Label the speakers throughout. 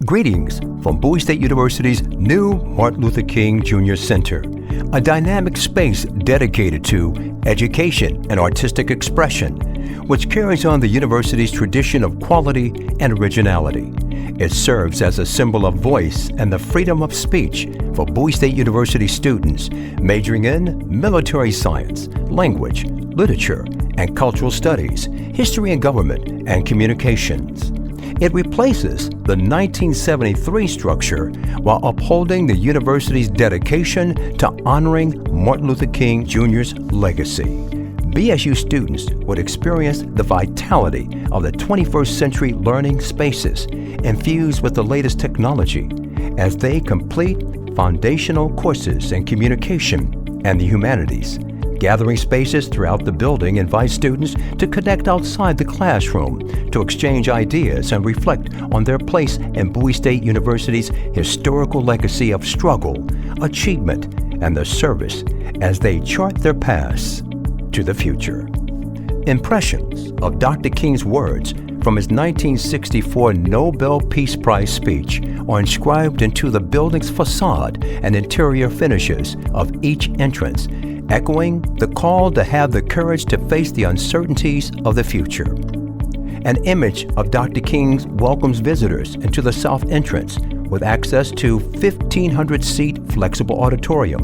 Speaker 1: Greetings from Bowie State University's new Martin Luther King Jr. Center, a dynamic space dedicated to education and artistic expression, which carries on the university's tradition of quality and originality. It serves as a symbol of voice and the freedom of speech for Bowie State University students majoring in military science, language, literature, and cultural studies, history and government, and communications. It replaces the 1973 structure while upholding the university's dedication to honoring Martin Luther King Jr.'s legacy. BSU students would experience the vitality of the 21st century learning spaces infused with the latest technology as they complete foundational courses in communication and the humanities. Gathering spaces throughout the building invite students to connect outside the classroom, to exchange ideas and reflect on their place in Bowie State University's historical legacy of struggle, achievement, and the service as they chart their paths to the future. Impressions of Dr. King's words from his 1964 Nobel Peace Prize speech are inscribed into the building's facade and interior finishes of each entrance, echoing the call to have the courage to face the uncertainties of the future. An image of Dr. King welcomes visitors into the south entrance with access to 1,500-seat flexible auditorium,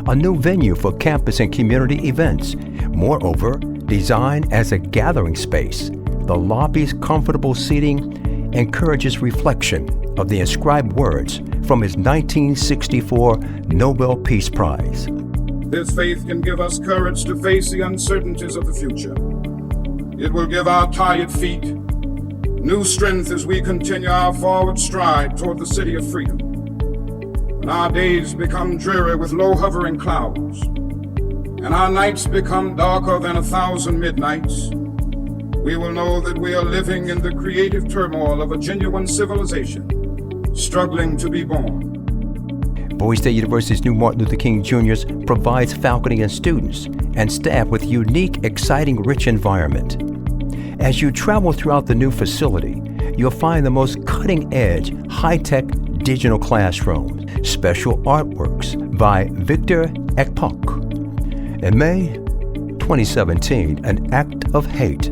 Speaker 1: a new venue for campus and community events. Moreover, designed as a gathering space, the lobby's comfortable seating encourages reflection of the inscribed words from his 1964 Nobel Peace Prize.
Speaker 2: This faith can give us courage to face the uncertainties of the future. It will give our tired feet new strength as we continue our forward stride toward the city of freedom. When our days become dreary with low hovering clouds, and our nights become darker than 1,000 midnights, we will know that we are living in the creative turmoil of a genuine civilization, struggling to be born.
Speaker 1: Bowie State University's new Martin Luther King Jr. provides faculty and students and staff with a unique, exciting, rich environment. As you travel throughout the new facility, you'll find the most cutting-edge, high-tech digital classrooms, special artworks by Victor Ekpok. In May 2017, an act of hate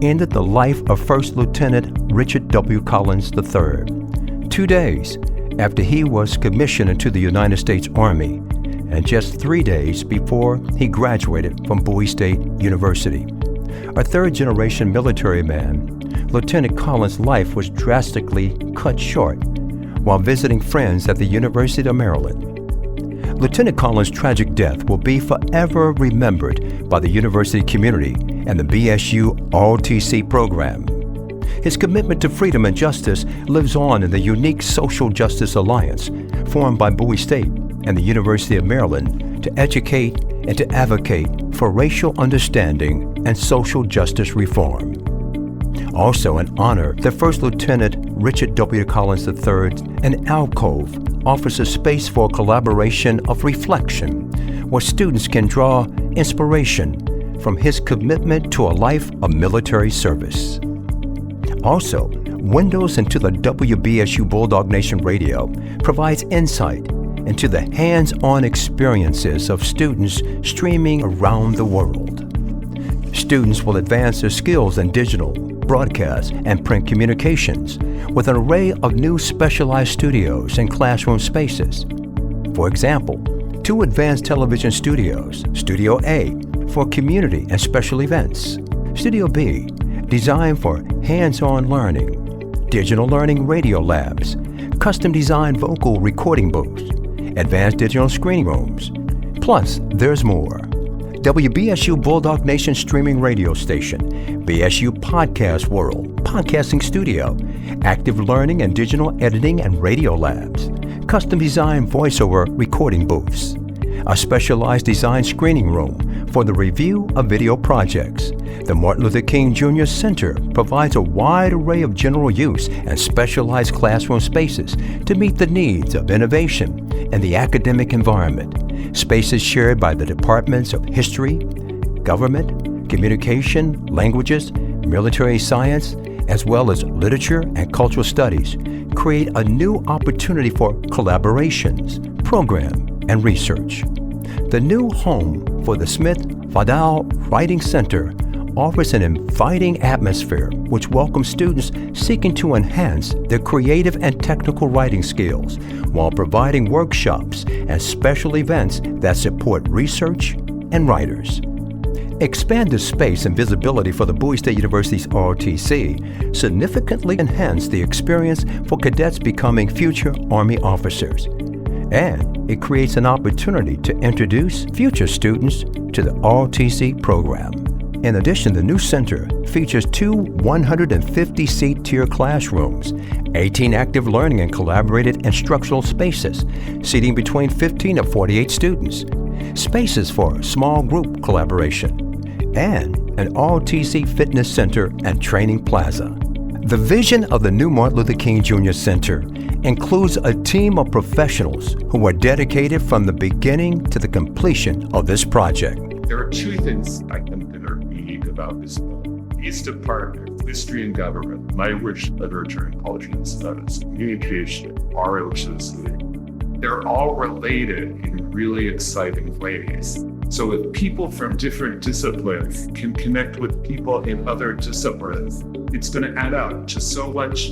Speaker 1: ended the life of First Lieutenant Richard W. Collins III. 2 days after he was commissioned into the United States Army, and just 3 days before he graduated from Bowie State University. A third-generation military man, Lieutenant Collins' life was drastically cut short while visiting friends at the University of Maryland. Lieutenant Collins' tragic death will be forever remembered by the university community and the BSU ROTC program. His commitment to freedom and justice lives on in the unique Social Justice Alliance formed by Bowie State and the University of Maryland to educate and to advocate for racial understanding and social justice reform. Also in honor, the First Lieutenant Richard W. Collins III, an alcove offers a space for collaboration of reflection where students can draw inspiration from his commitment to a life of military service. Also, windows into the WBSU Bulldog Nation Radio provides insight into the hands-on experiences of students streaming around the world. Students will advance their skills in digital, broadcast, and print communications with an array of new specialized studios and classroom spaces. For example, 2 advanced television studios, Studio A for community and special events, Studio B designed for hands-on learning, digital learning radio labs, custom designed vocal recording booths, advanced digital screening rooms. Plus, there's more. WBSU Bulldog Nation streaming radio station, BSU Podcast World, podcasting studio, active learning and digital editing and radio labs, custom designed voiceover recording booths, a specialized design screening room for the review of video projects. The Martin Luther King Jr. Center provides a wide array of general use and specialized classroom spaces to meet the needs of innovation and the academic environment. Spaces shared by the departments of history, government, communication, languages, military science, as well as literature and cultural studies, create a new opportunity for collaborations, program, and research. The new home for the Smith-Fadal Writing Center offers an inviting atmosphere which welcomes students seeking to enhance their creative and technical writing skills while providing workshops and special events that support research and writers. Expanded space and visibility for the Bowie State University's ROTC significantly enhance the experience for cadets becoming future Army officers. And it creates an opportunity to introduce future students to the ROTC program. In addition, the new center features 2 150-seat tier classrooms, 18 active learning and collaborated instructional spaces, seating between 15 and 48 students, spaces for small group collaboration, and an ROTC fitness center and training plaza. The vision of the new Martin Luther King Jr. Center includes a team of professionals who are dedicated from the beginning to the completion of this project.
Speaker 3: There are 2 things I consider unique about this building. Its department, history and government, language, literature, and culture and studies, communication, ROTC. They're all related in really exciting ways. So if people from different disciplines can connect with people in other disciplines, it's going to add up to so much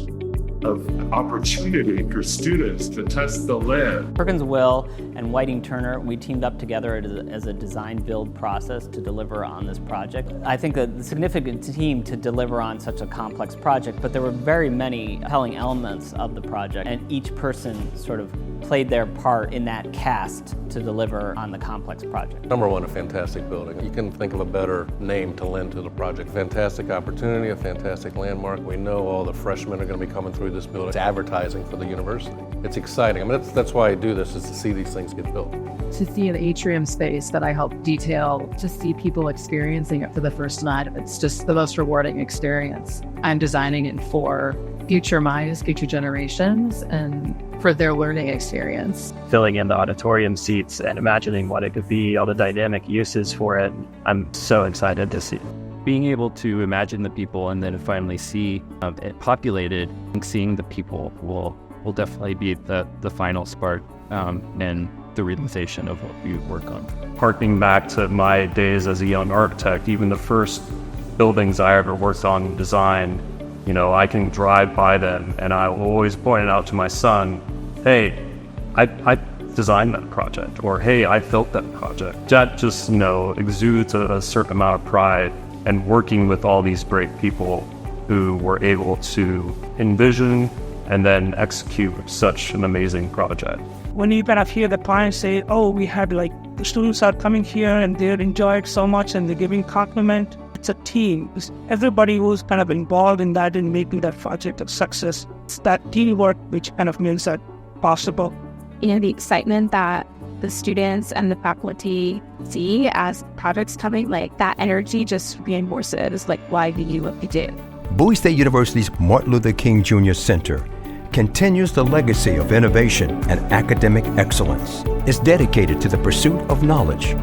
Speaker 3: of opportunity for students to test the limit.
Speaker 4: Perkins Will and Whiting Turner, we teamed up together as a design-build process to deliver on this project. I think that the significant team to deliver on such a complex project, but there were very many compelling elements of the project, and each person sort of played their part in that cast to deliver on the complex project.
Speaker 5: Number one, a fantastic building. You can think of a better name to lend to the project. Fantastic opportunity, a fantastic landmark. We know all the freshmen are going to be coming through this building. It's advertising for the university. It's exciting. I mean, that's why I do this, is to see these things get built.
Speaker 6: To see an atrium space that I help detail, to see people experiencing it for the first time, it's just the most rewarding experience. I'm designing it for future minds, future generations, and for their learning experience.
Speaker 7: Filling in the auditorium seats and imagining what it could be, all the dynamic uses for it. I'm so excited to see. Being able to imagine the people and then finally see it populated, and seeing the people will definitely be the final spark and the realization of what we work on. Harking back to my days as a young architect, even the first buildings I ever worked on in design, you know, I can drive by them and I will always point it out to my son, hey, I designed that project, or hey, I built that project. That just, you know, exudes a certain amount of pride, and working with all these great people who were able to envision and then execute such an amazing project.
Speaker 8: When you kind of hear the parents say, oh, we had like, the students are coming here and they enjoy it so much and they're giving compliment, it's a team. It's everybody who's kind of involved in that and making that project a success. It's that teamwork which kind of makes that possible.
Speaker 9: You know, the excitement that the students and the faculty see as projects coming, like that energy just reinforces like why we do what we do.
Speaker 1: Bowie State University's Martin Luther King Jr. Center continues the legacy of innovation and academic excellence. It's dedicated to the pursuit of knowledge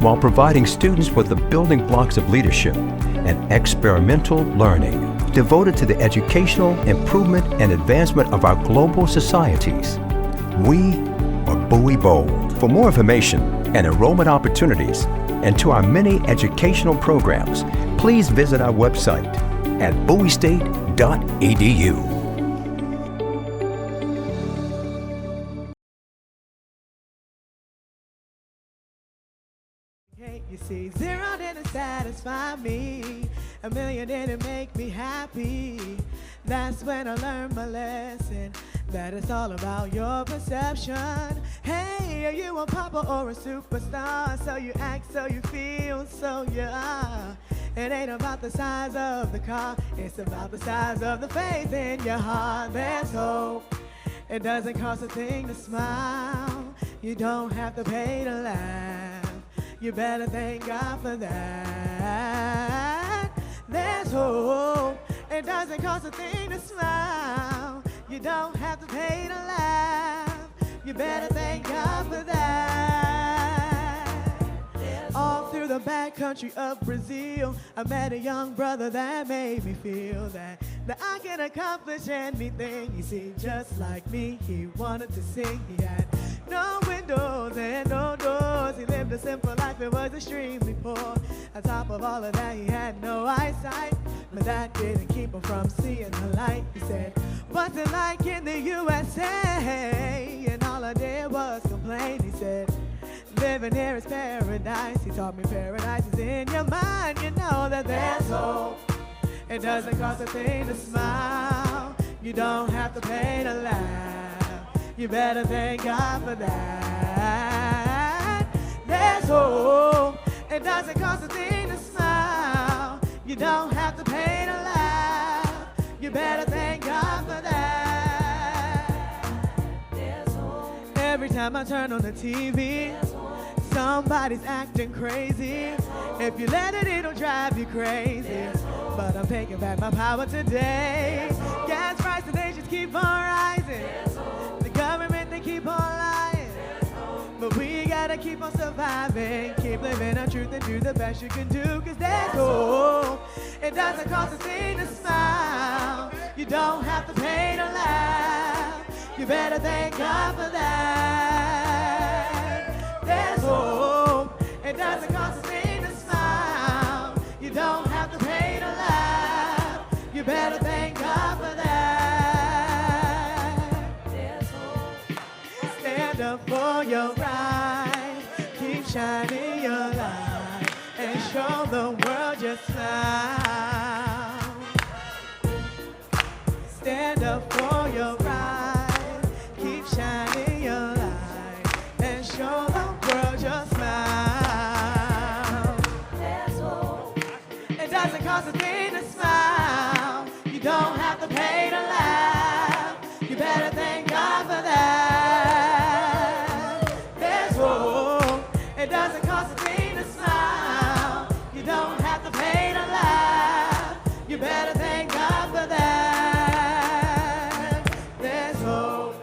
Speaker 1: while providing students with the building blocks of leadership and experimental learning, devoted to the educational improvement and advancement of our global societies. We are Bowie Bold. For more information and enrollment opportunities, and to our many educational programs, please visit our website at bowiestate.edu.
Speaker 10: You see, 0 didn't satisfy me, 1 million didn't make me happy. That's when I learned my lesson, that it's all about your perception. Hey, are you a popper or a superstar? So you act, so you feel, so you are. It ain't about the size of the car, it's about the size of the faith in your heart. There's hope, it doesn't cost a thing to smile. You don't have to pay to laugh, you better thank God for that. There's hope, it doesn't cost a thing to smile. You don't have to pay to laugh, you better thank God for that. All through the back country of Brazil, I met a young brother that made me feel that that I can accomplish anything. You see, just like me, he wanted to sing. He had no windows and no doors. He lived a simple life, it was extremely poor. On top of all of that, he had no eyesight, but that didn't keep him from seeing the light. He said, what's it like in the USA? And all I did was complain. He said, living here is paradise. He taught me paradise is in your mind. You know that there's hope. It doesn't cost a thing to smile. You don't have to pay to laugh. You better thank God for that. There's hope. It doesn't cost a thing to smile. You don't have to pay to laugh. You better thank God for that. There's hope. Every time I turn on the TV, somebody's acting crazy. If you let it, it'll drive you crazy. But I'm taking back my power today. Gas prices, they just keep on rising. The government, they keep on lying. But we gotta keep on surviving. Keep living our truth and do the best you can do. Cause there's hope. It doesn't cost a thing to smile. You don't have to pay to laugh. You better thank God for that. There's hope. It doesn't cost a thing to smile. You don't have to pay to laugh. You better thank God for that. There's hope. Stand up for your right. Keep shining your light and show the world your smile. Stand up for your right. Keep shining your light and show the world your smile. There's hope. It doesn't cost a thing to smile. You don't have to pay to laugh. You better thank God for that. There's hope. It doesn't cost a thing to smile. You don't have to pay to laugh. You better thank God for that. There's hope.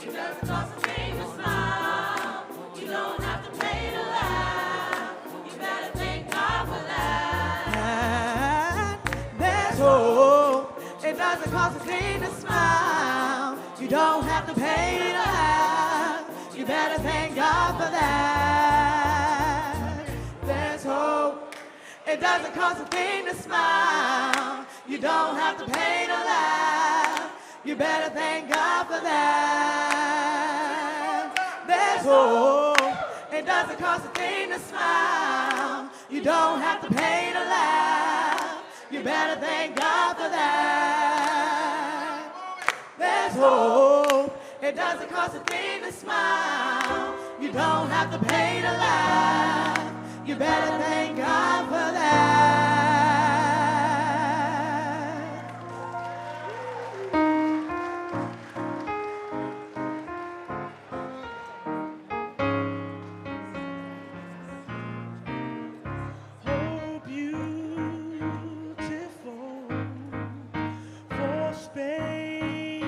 Speaker 10: It doesn't cost a thing to smile. You don't have to pay to laugh. You better thank God for that. There's hope. It doesn't cost a thing to smile. You don't have to pay to laugh. You better thank God for that. There's hope. It doesn't cost a thing to smile. You don't have to pay to laugh. You better thank God for that. There's hope. It doesn't cost a thing to smile. You don't have to pay to laugh. You better thank God for that. There's hope. It doesn't cost a thing to smile. You don't have to pay to laugh. You better thank God for that. Oh, beautiful for spacious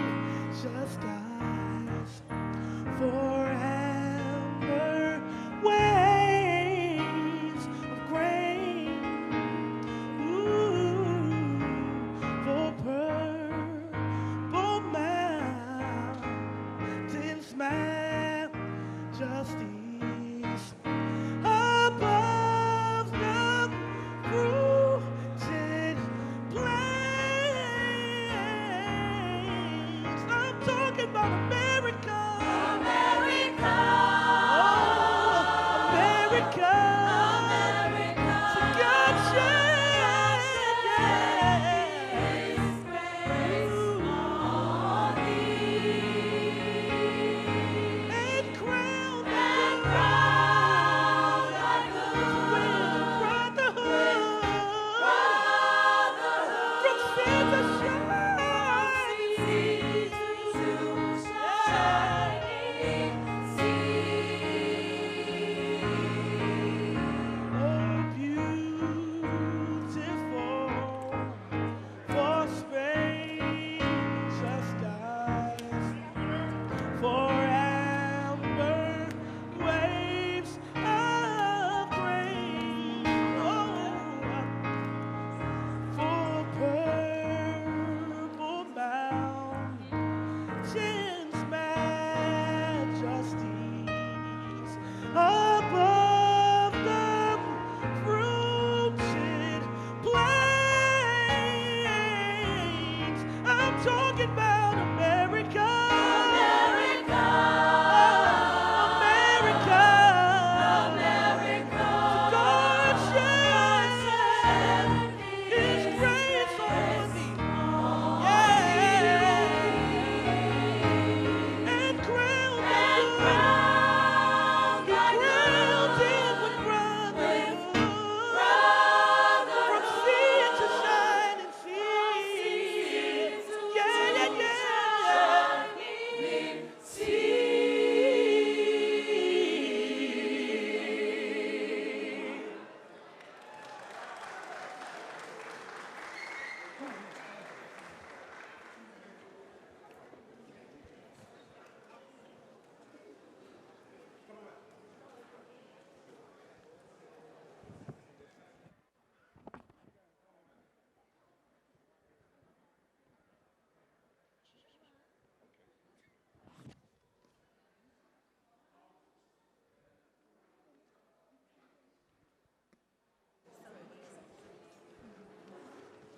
Speaker 10: skies, for amber waves of grain.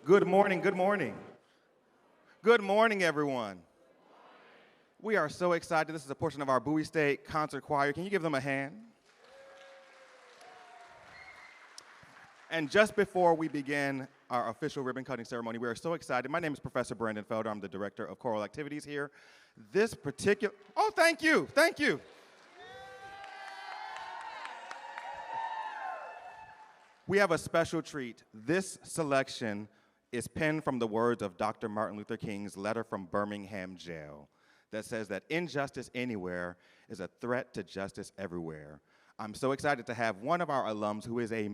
Speaker 11: Good morning, good morning. Good morning, everyone. We are so excited. This is a portion of our Bowie State Concert Choir. Can you give them a hand? And just before we begin our official ribbon cutting ceremony, we are so excited. My name is Professor Brandon Felder. I'm the Director of Choral Activities here. This particular, oh, thank you, thank you. We have a special treat. This selection is penned from the words of Dr. Martin Luther King's letter from Birmingham jail that says that injustice anywhere is a threat to justice everywhere. I'm so excited to have one of our alums who is a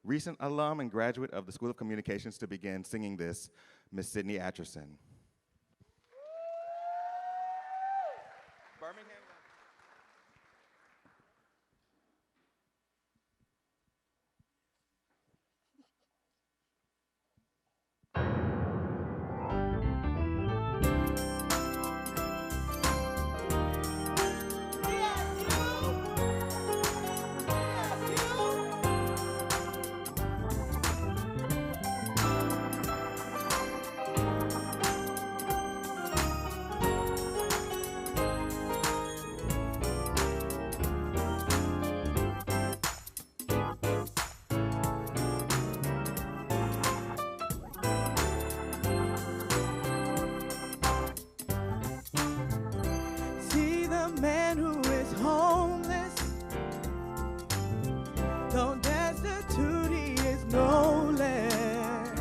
Speaker 11: recent alum and graduate of the School of Communications to begin singing this, Miss Sydney Atchison. Birmingham.
Speaker 10: Man who is homeless, though destitute he is no less,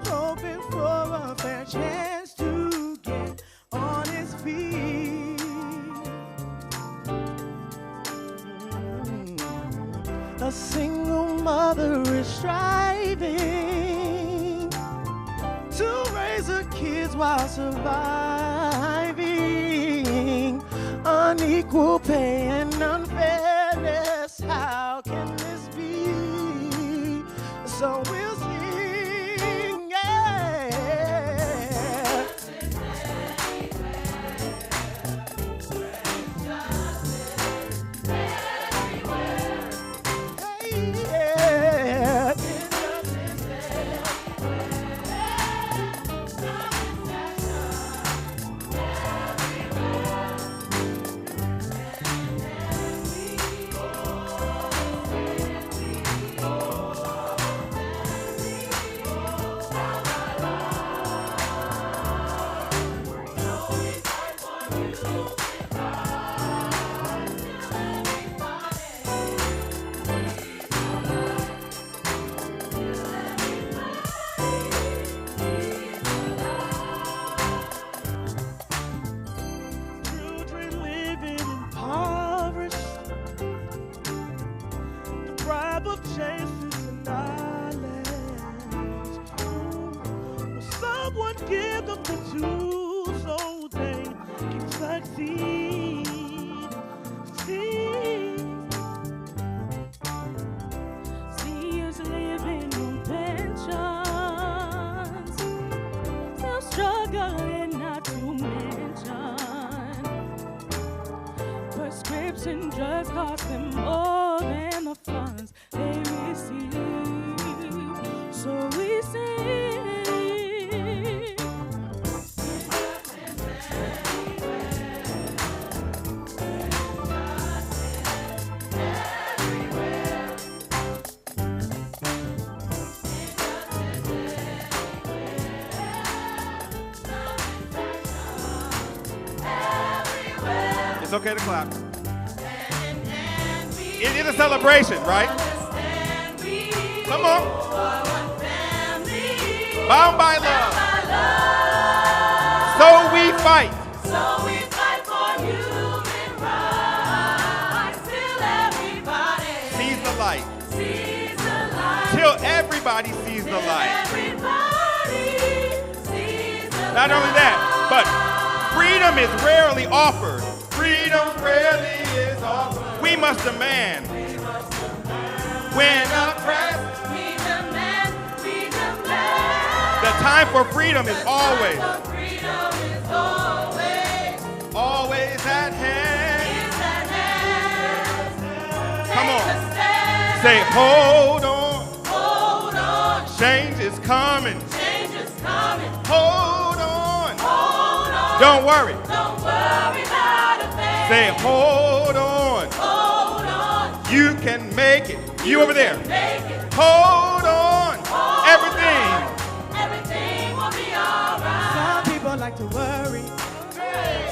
Speaker 10: hoping for a fair chance to get on his feet. A single mother is striving to raise her kids while surviving. Unequal pay and unfairness, how can this be? So we'll sing, yeah. Hey, yeah. Give them the tools so they can succeed. Seniors living on pensions, still struggling not to mention prescription drugs cost them more than the funds they receive. So we sing.
Speaker 11: It's okay to clap. It is a celebration, right? Come on. Bound by love. So we fight.
Speaker 10: So we fight for human rights. Till everybody
Speaker 11: sees the light.
Speaker 10: Sees the light.
Speaker 11: Till everybody sees the light.
Speaker 10: Everybody sees the
Speaker 11: Not only that, but freedom is rarely offered. Freedom rarely is offered. We must demand. When oppressed,
Speaker 10: we demand.
Speaker 11: The time for freedom is always. Always at hand. Come on. Say, hold on.
Speaker 10: Hold on.
Speaker 11: Change is coming.
Speaker 10: Change is coming.
Speaker 11: Hold on.
Speaker 10: Hold on.
Speaker 11: Don't worry.
Speaker 10: Don't worry about a thing.
Speaker 11: Say, hold on.
Speaker 10: Hold on.
Speaker 11: You can make it. You over there.
Speaker 10: Make it.
Speaker 11: Hold on.
Speaker 10: Hold
Speaker 11: Everything.
Speaker 10: on. Everything will be alright. Some people like to worry.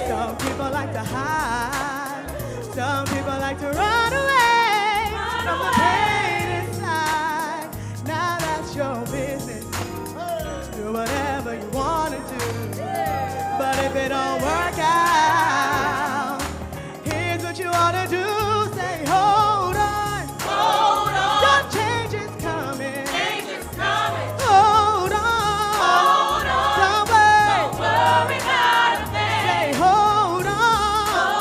Speaker 10: Some people like to hide. Some people like to run away from the pain inside. Now that's your business. Do whatever you want to do. But if it don't work out, here's what you ought to do. Say, hold on. Hold on. Your change is coming. Change is coming. Hold on. Hold on. Don't worry about a thing. Say, hold on.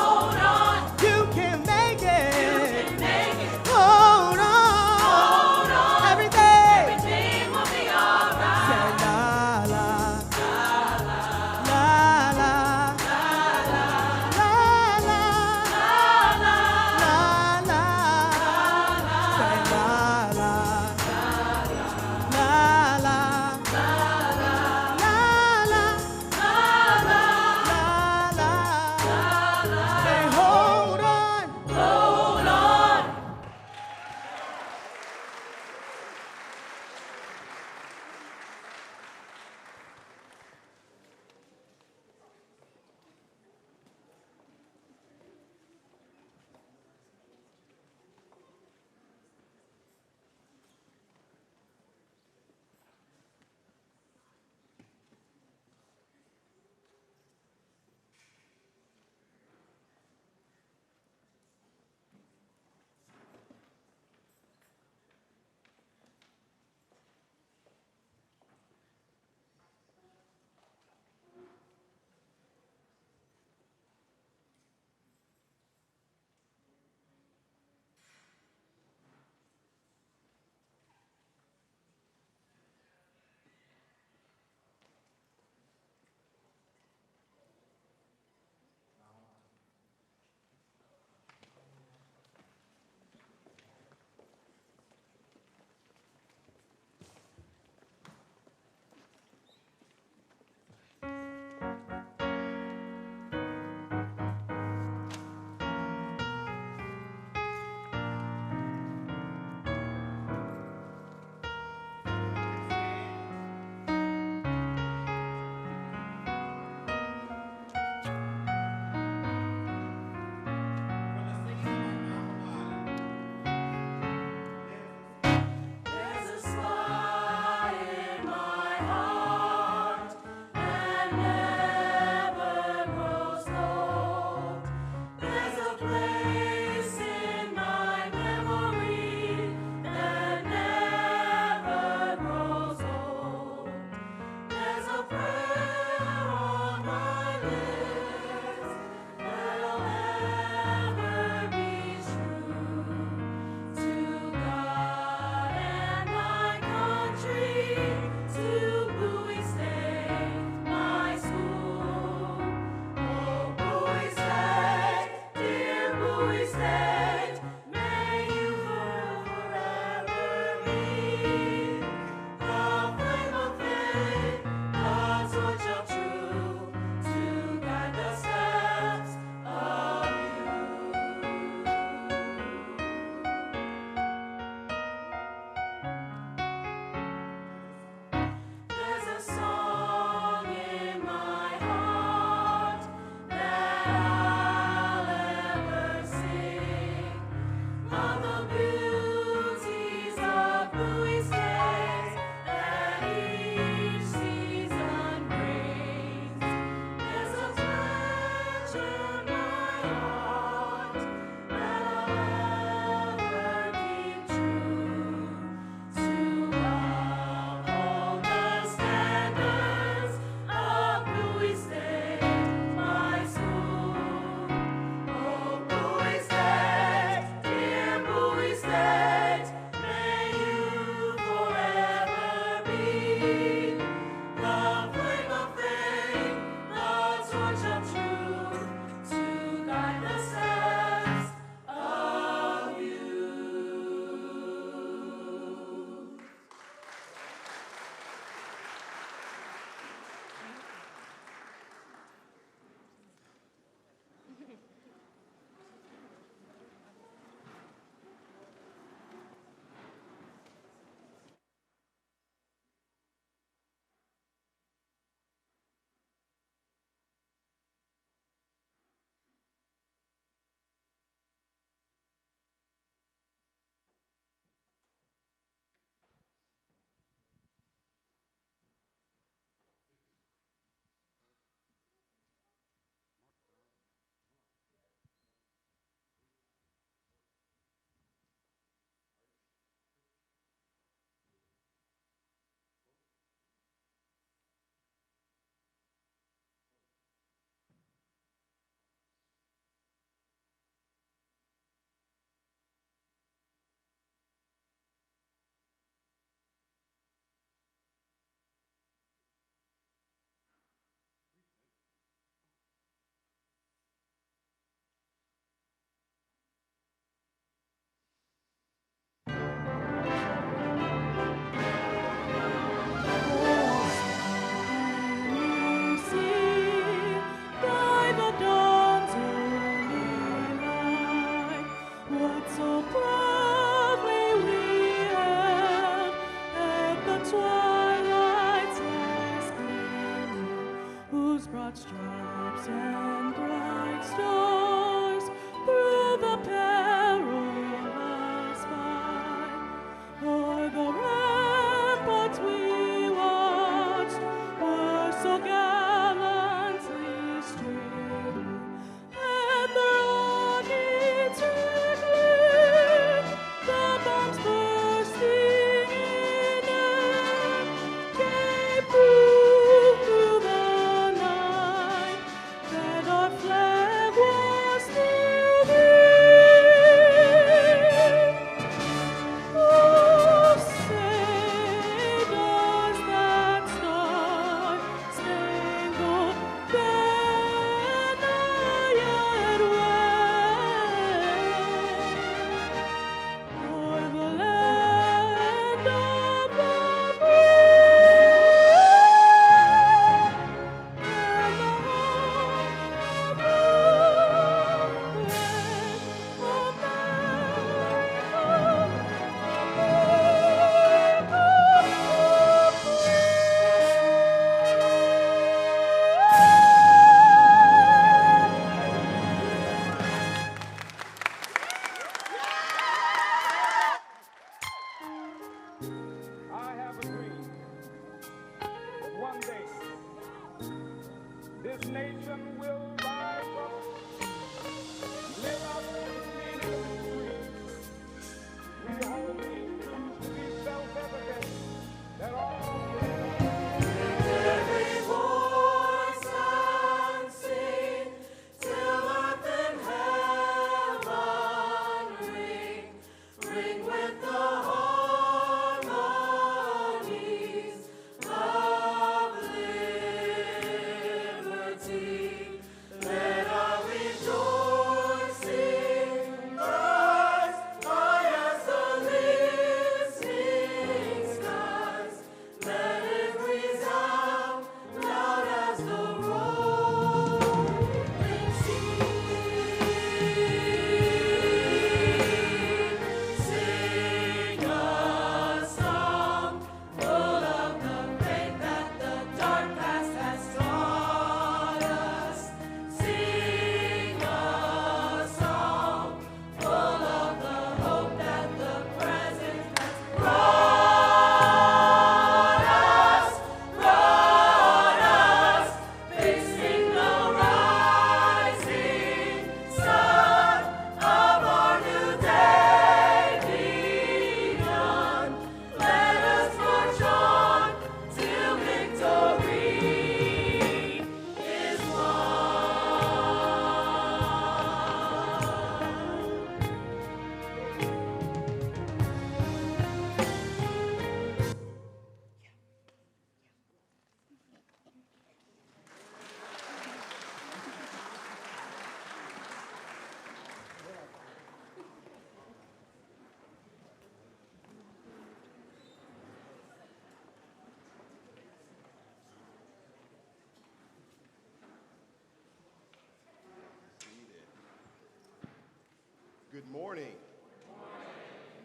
Speaker 12: morning.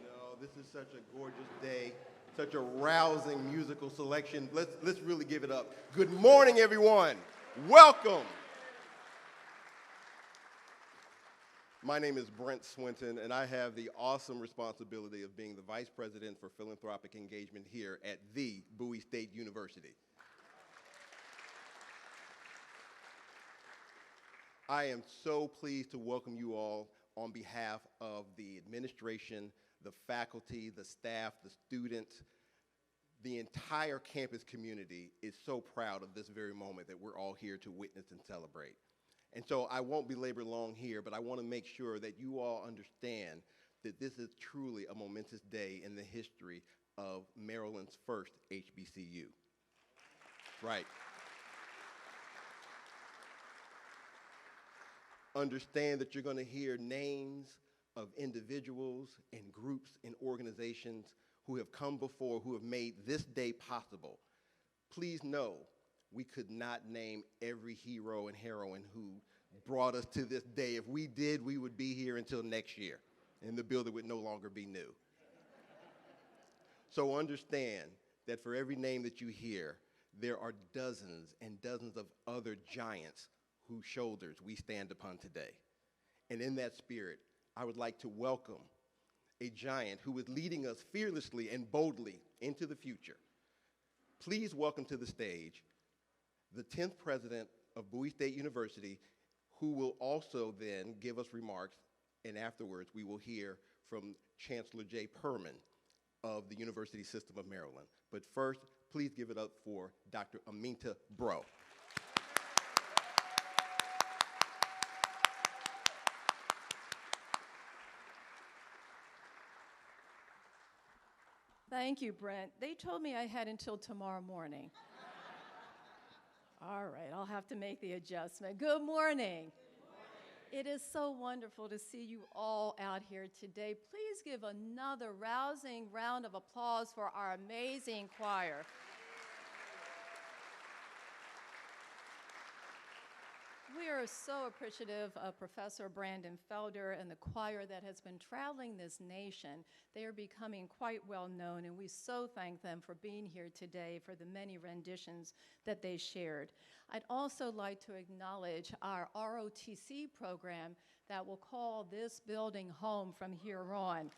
Speaker 12: No, this is such a gorgeous day, such a rousing musical selection. Let's really give it up. Good morning, everyone. Welcome. My name is Brent Swinton, and I have the awesome responsibility of being the Vice President for Philanthropic Engagement here at the Bowie State University. I am so pleased to welcome you all on behalf of the administration, the faculty, the staff, the students. The entire campus community is so proud of this very moment that we're all here to witness and celebrate. And so I won't belabor long here, but I want to make sure that you all understand that this is truly a momentous day in the history of Maryland's first HBCU. Right. Understand that you're going to hear names of individuals and groups and organizations who have come before, who have made this day possible. Please know we could not name every hero and heroine who brought us to this day. If we did, we would be here until next year, and the building would no longer be new. So understand that for every name that you hear, there are dozens and dozens of other giants whose shoulders we stand upon today. And in that spirit, I would like to welcome a giant who is leading us fearlessly and boldly into the future. Please welcome to the stage the 10th president of Bowie State University, who will also then give us remarks, and afterwards we will hear from Chancellor Jay Perman of the University System of Maryland. But first, please give it up for Dr. Aminta Bro.
Speaker 13: Thank you, Brent. They told me I had until tomorrow morning. All right, I'll have to make the adjustment. Good morning. It is so wonderful to see you all out here today. Please give another rousing round of applause for our amazing choir. We are so appreciative of Professor Brandon Felder and the choir that has been traveling this nation. They are becoming quite well known, and we so thank them for being here today for the many renditions that they shared. I'd also like to acknowledge our ROTC program that will call this building home from here on.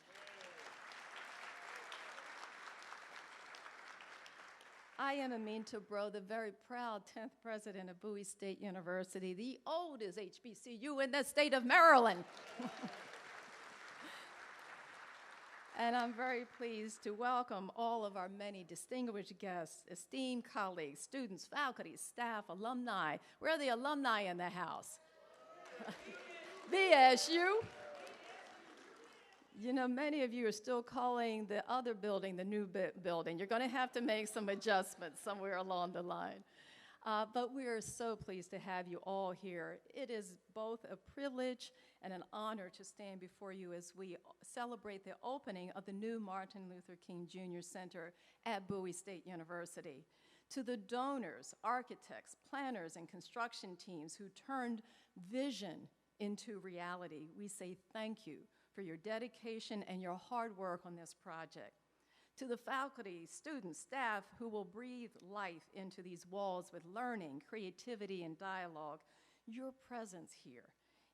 Speaker 13: I am Aminta Bro, the very proud 10th president of Bowie State University, the oldest HBCU in the state of Maryland. And I'm very pleased to welcome all of our many distinguished guests, esteemed colleagues, students, faculty, staff, alumni. Where are the alumni in the house? BSU. You know, many of you are still calling the other building the new building. You're going to have to make some adjustments somewhere along the line. But we are so pleased to have you all here. It is both a privilege and an honor to stand before you as we celebrate the opening of the new Martin Luther King Jr. Center at Bowie State University. To the donors, architects, planners, and construction teams who turned vision into reality, we say thank you for your dedication and your hard work on this project. To the faculty, students, staff who will breathe life into these walls with learning, creativity, and dialogue, your presence here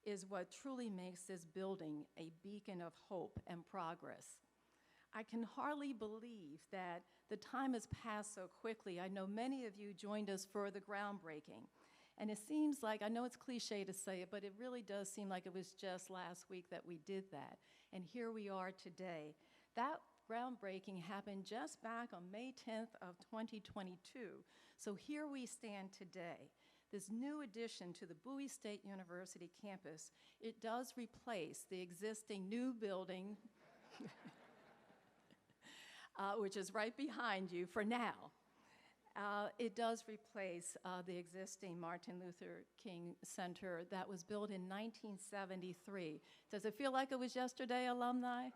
Speaker 13: is what truly makes this building a beacon of hope and progress. I can hardly believe that the time has passed so quickly. I know many of you joined us for the groundbreaking. And it seems like, I know it's cliche to say it, but it really does seem like it was just last week that we did that. And here we are today. That groundbreaking happened just back on May 10th of 2022. So here we stand today. This new addition to the Bowie State University campus, it does replace the existing new building, which is right behind you for now. It does replace the existing Martin Luther King Center that was built in 1973. Does it feel like it was yesterday, alumni?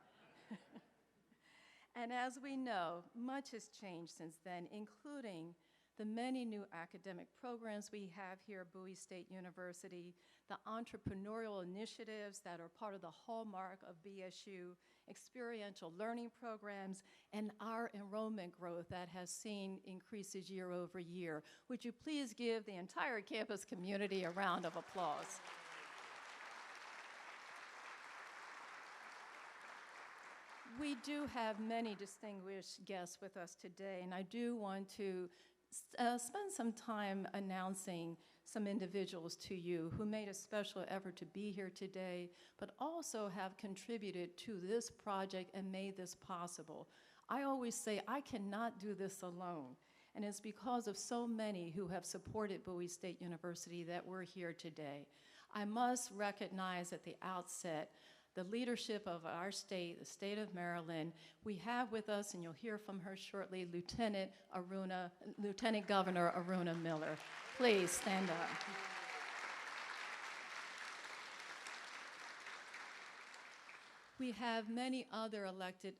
Speaker 13: And as we know, much has changed since then, including the many new academic programs we have here at Bowie State University, the entrepreneurial initiatives that are part of the hallmark of BSU, experiential learning programs, and our enrollment growth that has seen increases year over year. Would you please give the entire campus community a round of applause? We do have many distinguished guests with us today, and I do want to spend some time announcing some individuals to you who made a special effort to be here today, but also have contributed to this project and made this possible. I always say I cannot do this alone, and it's because of so many who have supported Bowie State University that we're here today. I must recognize at the outset the leadership of our state, the state of Maryland. We have with us, and you'll hear from her shortly, Lieutenant Governor Aruna Miller. Please stand up. We have many other elected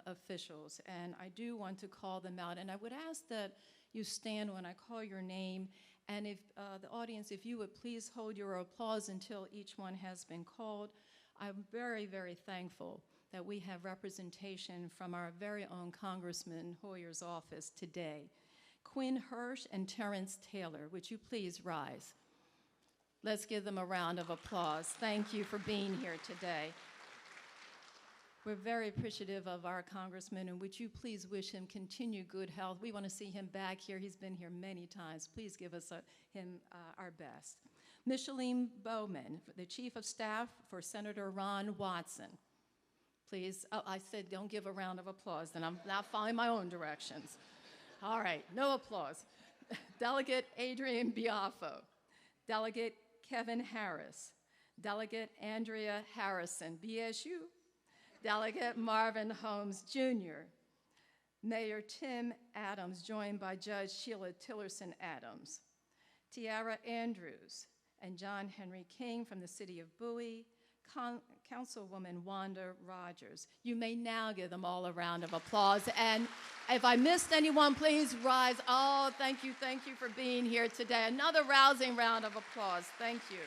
Speaker 13: officials, and I do want to call them out. And I would ask that you stand when I call your name, and if the audience, if you would please hold your applause until each one has been called. I'm very, very thankful that we have representation from our very own Congressman Hoyer's office today. Quinn Hirsch and Terrence Taylor, would you please rise? Let's give them a round of applause. Thank you for being here today. We're very appreciative of our congressman, and would you please wish him continued good health? We want to see him back here. He's been here many times. Please give us him our best. Micheline Bowman, the Chief of Staff for Senator Ron Watson. Please, oh, I said don't give a round of applause, then I'm now following my own directions. All right, no applause. Delegate Adrian Biafo, Delegate Kevin Harris, Delegate Andrea Harrison, BSU, Delegate Marvin Holmes Jr., Mayor Tim Adams, joined by Judge Sheila Tillerson Adams, Tiara Andrews, and John Henry King from the city of Bowie, Councilwoman Wanda Rogers. You may now give them all a round of applause. And if I missed anyone, please rise. Oh, thank you for being here today. Another rousing round of applause. Thank you.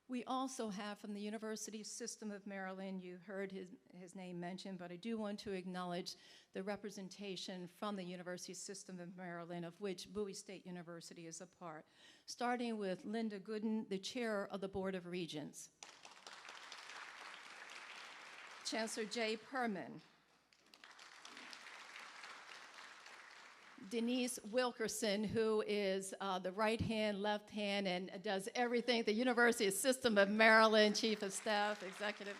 Speaker 13: We also have from the University System of Maryland, you heard his name mentioned, but I do want to acknowledge the representation from the University System of Maryland, of which Bowie State University is a part, starting with Linda Gooden, the chair of the Board of Regents, Chancellor Jay Perman, Denise Wilkerson, who is the right hand, left hand, and does everything at the University System of Maryland, Chief of Staff, Executive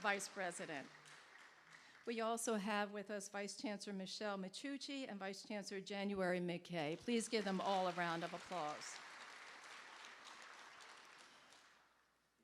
Speaker 13: Vice President. We also have with us Vice Chancellor Michelle Michucci and Vice Chancellor January McKay. Please give them all a round of applause.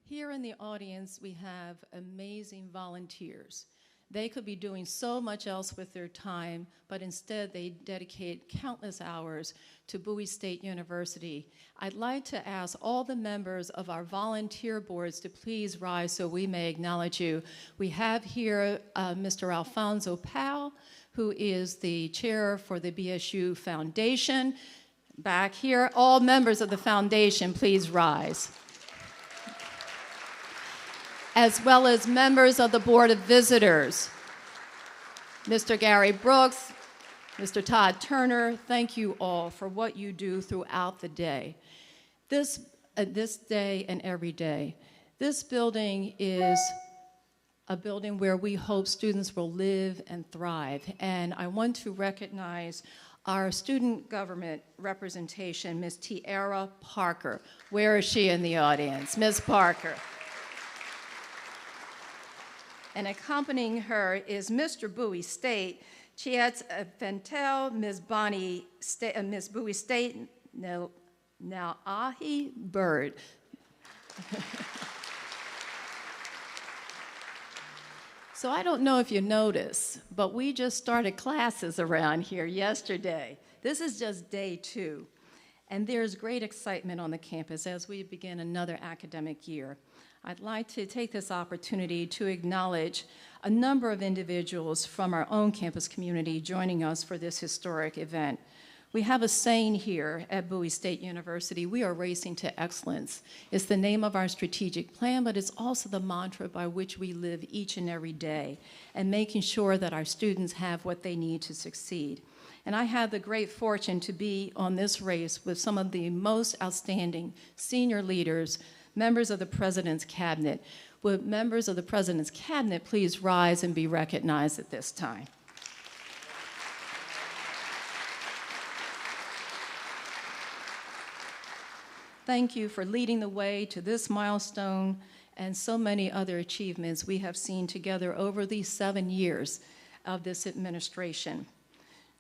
Speaker 13: Here in the audience, we have amazing volunteers. They could be doing so much else with their time, but instead they dedicate countless hours to Bowie State University. I'd like to ask all the members of our volunteer boards to please rise so we may acknowledge you. We have here Mr. Alfonso Powell, who is the chair for the BSU Foundation. Back here, all members of the foundation, please rise. As well as members of the Board of Visitors. Mr. Gary Brooks, Mr. Todd Turner, thank you all for what you do throughout the day. This day and every day. This building is a building where we hope students will live and thrive. And I want to recognize our student government representation, Ms. Tiara Parker. Where is she in the audience? Ms. Parker. And accompanying her is Mr. Bowie State, Chietz Fentel, Ms. Ms. Bowie State, now Ahi Bird. So I don't know if you noticed, but we just started classes around here yesterday. This is just day 2. And there's great excitement on the campus as we begin another academic year. I'd like to take this opportunity to acknowledge a number of individuals from our own campus community joining us for this historic event. We have a saying here at Bowie State University: we are racing to excellence. It's the name of our strategic plan, but it's also the mantra by which we live each and every day, and making sure that our students have what they need to succeed. And I had the great fortune to be on this race with some of the most outstanding senior leaders, members of the President's Cabinet. Would members of the President's Cabinet please rise and be recognized at this time? Thank you for leading the way to this milestone and so many other achievements we have seen together over these 7 years of this administration.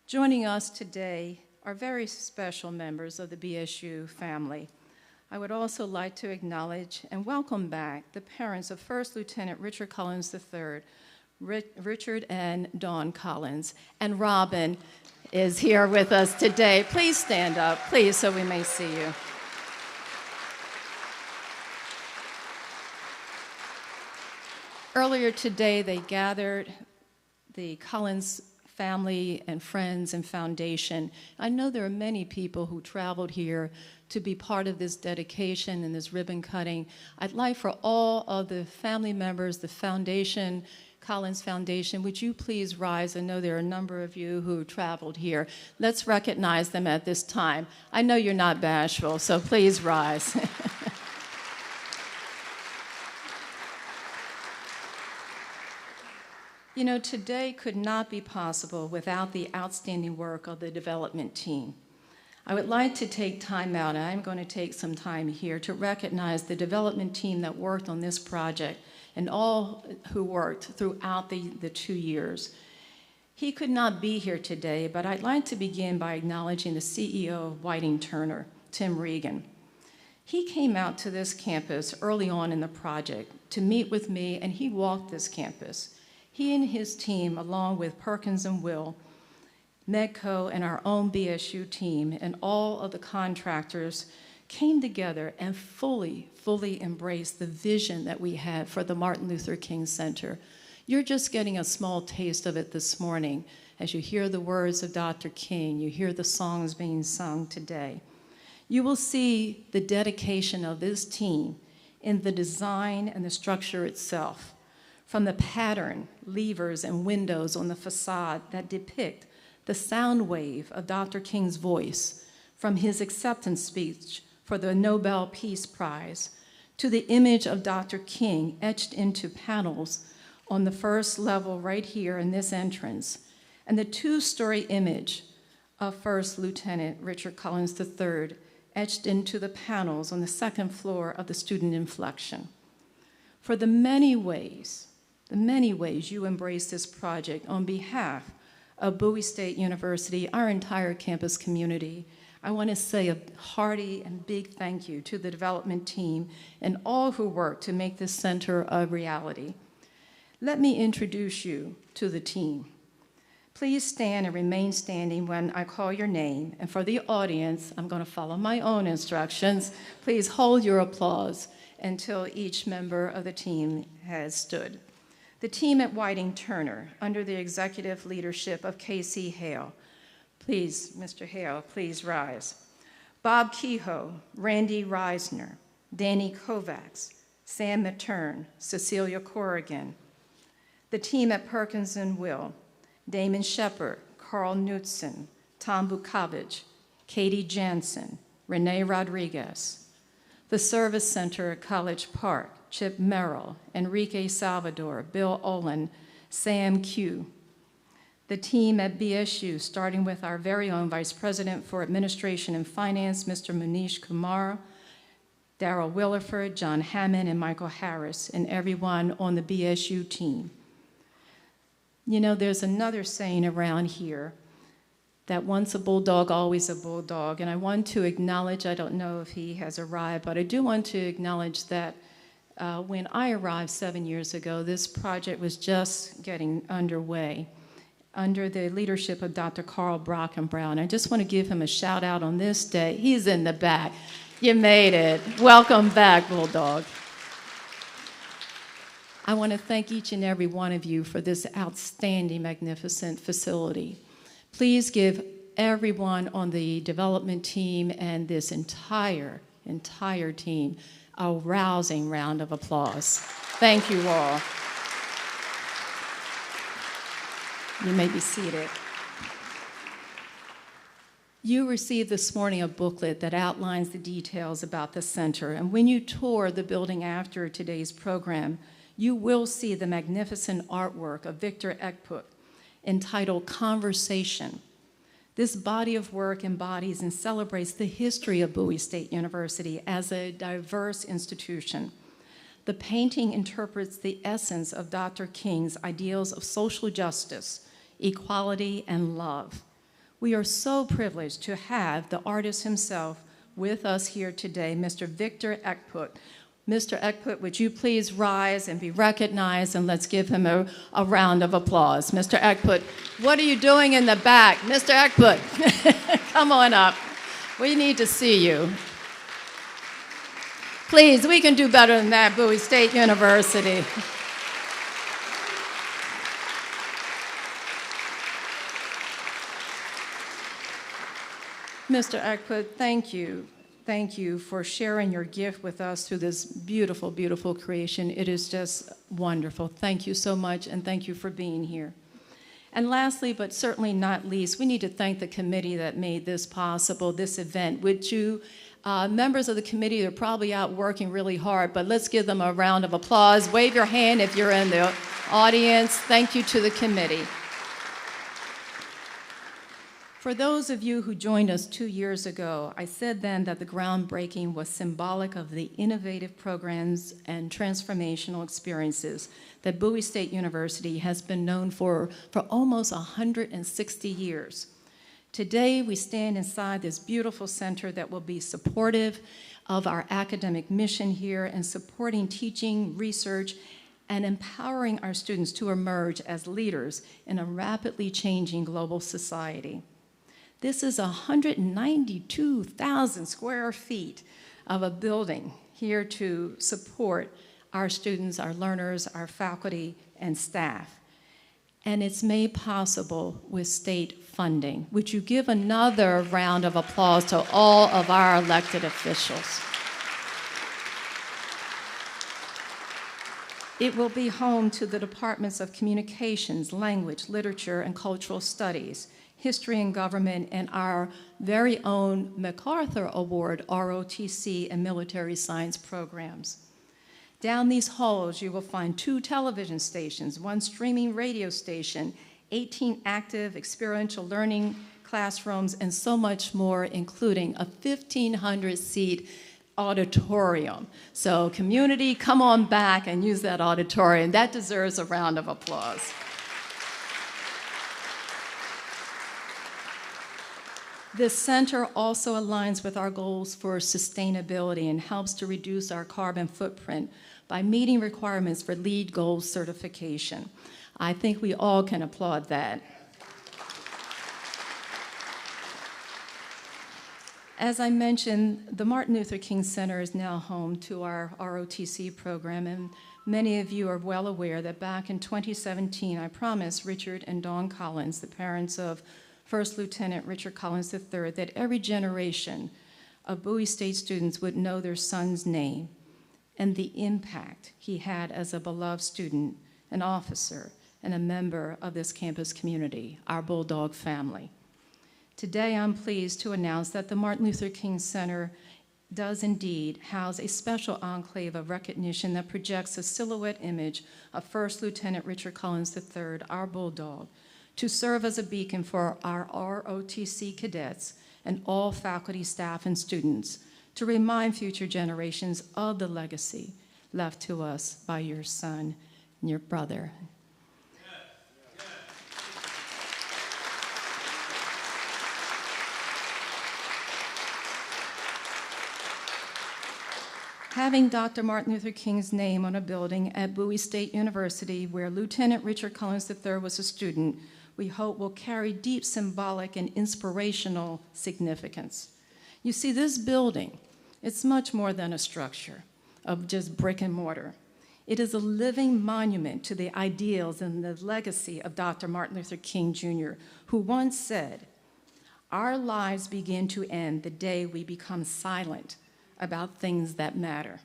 Speaker 13: Joining us today are very special members of the BSU family. I would also like to acknowledge and welcome back the parents of First Lieutenant Richard Collins III, Richard and Dawn Collins. And Robin is here with us today. Please stand up, please, so we may see you. Earlier today, they gathered the Collins family and friends and foundation. I know there are many people who traveled here to be part of this dedication and this ribbon cutting. I'd like for all of the family members, the foundation, Collins Foundation, would you please rise? I know there are a number of you who traveled here. Let's recognize them at this time. I know you're not bashful, so please rise. You know, today could not be possible without the outstanding work of the development team. I would like to take time out, and I'm going to take some time here to recognize the development team that worked on this project and all who worked throughout the 2 years. He could not be here today, but I'd like to begin by acknowledging the CEO of Whiting Turner, Tim Regan. He came out to this campus early on in the project to meet with me, and he walked this campus. He and his team, along with Perkins and Will, Medco, and our own BSU team, and all of the contractors came together and fully embraced the vision that we had for the Martin Luther King Center. You're just getting a small taste of it this morning as you hear the words of Dr. King, you hear the songs being sung today. You will see the dedication of this team in the design and the structure itself. From the pattern, levers, and windows on the facade that depict the sound wave of Dr. King's voice, from his acceptance speech for the Nobel Peace Prize, to the image of Dr. King etched into panels on the first level right here in this entrance, and the 2-story image of First Lieutenant Richard Collins III etched into the panels on the 2nd floor of the student inflection. For the many ways you embrace this project on behalf of Bowie State University, our entire campus community, I want to say a hearty and big thank you to the development team and all who worked to make this center a reality. Let me introduce you to the team. Please stand and remain standing when I call your name. And for the audience, I'm going to follow my own instructions. Please hold your applause until each member of the team has stood. The team at Whiting Turner, under the executive leadership of K.C. Hale. Please, Mr. Hale, please rise. Bob Kehoe, Randy Reisner, Danny Kovacs, Sam Matern, Cecilia Corrigan. The team at Perkins and Will, Damon Shepard, Carl Knutson, Tom Bukovich, Katie Jansen, Renee Rodriguez. The Service Center at College Park, Chip Merrill, Enrique Salvador, Bill Olin, Sam Q. The team at BSU, starting with our very own Vice President for Administration and Finance, Mr. Munish Kumar, Darrell Williford, John Hammond, and Michael Harris, and everyone on the BSU team. You know, there's another saying around here that once a bulldog, always a bulldog, and I want to acknowledge, I don't know if he has arrived, but I do want to acknowledge that when I arrived 7 years ago, this project was just getting underway under the leadership of Dr. Carl Brockenbrown. I just want to give him a shout out on this day. He's in the back. You made it. Welcome back, Bulldog. I want to thank each and every one of you for this outstanding, magnificent facility. Please give everyone on the development team and this entire team a rousing round of applause. Thank you all. You may be seated. You received this morning a booklet that outlines the details about the center, and when you tour the building after today's program, you will see the magnificent artwork of Victor Ekput entitled Conversation. This body of work embodies and celebrates the history of Bowie State University as a diverse institution. The painting interprets the essence of Dr. King's ideals of social justice, equality, and love. We are so privileged to have the artist himself with us here today, Mr. Victor Ekput. Mr. Ekput, would you please rise and be recognized, and let's give him a round of applause. Mr. Ekput, what are you doing in the back? Mr. Ekput, come on up. We need to see you. Please, we can do better than that, Bowie State University. Mr. Ekput, thank you. Thank you for sharing your gift with us through this beautiful, beautiful creation. It is just wonderful. Thank you so much, and thank you for being here. And lastly, but certainly not least, we need to thank the committee that made this possible, this event. Would you, members of the committee are probably out working really hard, but let's give them a round of applause. Wave your hand if you're in the audience. Thank you to the committee. For those of you who joined us 2 years ago, I said then that the groundbreaking was symbolic of the innovative programs and transformational experiences that Bowie State University has been known for almost 160 years. Today, we stand inside this beautiful center that will be supportive of our academic mission here and supporting teaching, research, and empowering our students to emerge as leaders in a rapidly changing global society. This is 192,000 square feet of a building here to support our students, our learners, our faculty, and staff. And it's made possible with state funding. Would you give another round of applause to all of our elected officials? It will be home to the Departments of Communications, Language, Literature, and Cultural Studies, History and Government, and our very own MacArthur Award, ROTC, and Military Science programs. Down these halls, you will find 2 television stations, 1 streaming radio station, 18 active experiential learning classrooms, and so much more, including a 1,500-seat auditorium. So community, come on back and use that auditorium. That deserves a round of applause. This center also aligns with our goals for sustainability and helps to reduce our carbon footprint by meeting requirements for LEED Gold certification. I think we all can applaud that. As I mentioned, the Martin Luther King Center is now home to our ROTC program, and many of you are well aware that back in 2017, I promised Richard and Dawn Collins, the parents of First Lieutenant Richard Collins III, that every generation of Bowie State students would know their son's name and the impact he had as a beloved student, an officer, and a member of this campus community, our Bulldog family. Today, I'm pleased to announce that the Martin Luther King Center does indeed house a special enclave of recognition that projects a silhouette image of First Lieutenant Richard Collins III, our Bulldog, to serve as a beacon for our ROTC cadets and all faculty, staff, and students to remind future generations of the legacy left to us by your son and your brother. Having Dr. Martin Luther King's name on a building at Bowie State University, where Lieutenant Richard Collins III was a student, we hope will carry deep symbolic and inspirational significance. You see, this building, it's much more than a structure of just brick and mortar. It is a living monument to the ideals and the legacy of Dr. Martin Luther King Jr., who once said, "Our lives begin to end the day we become silent about things that matter."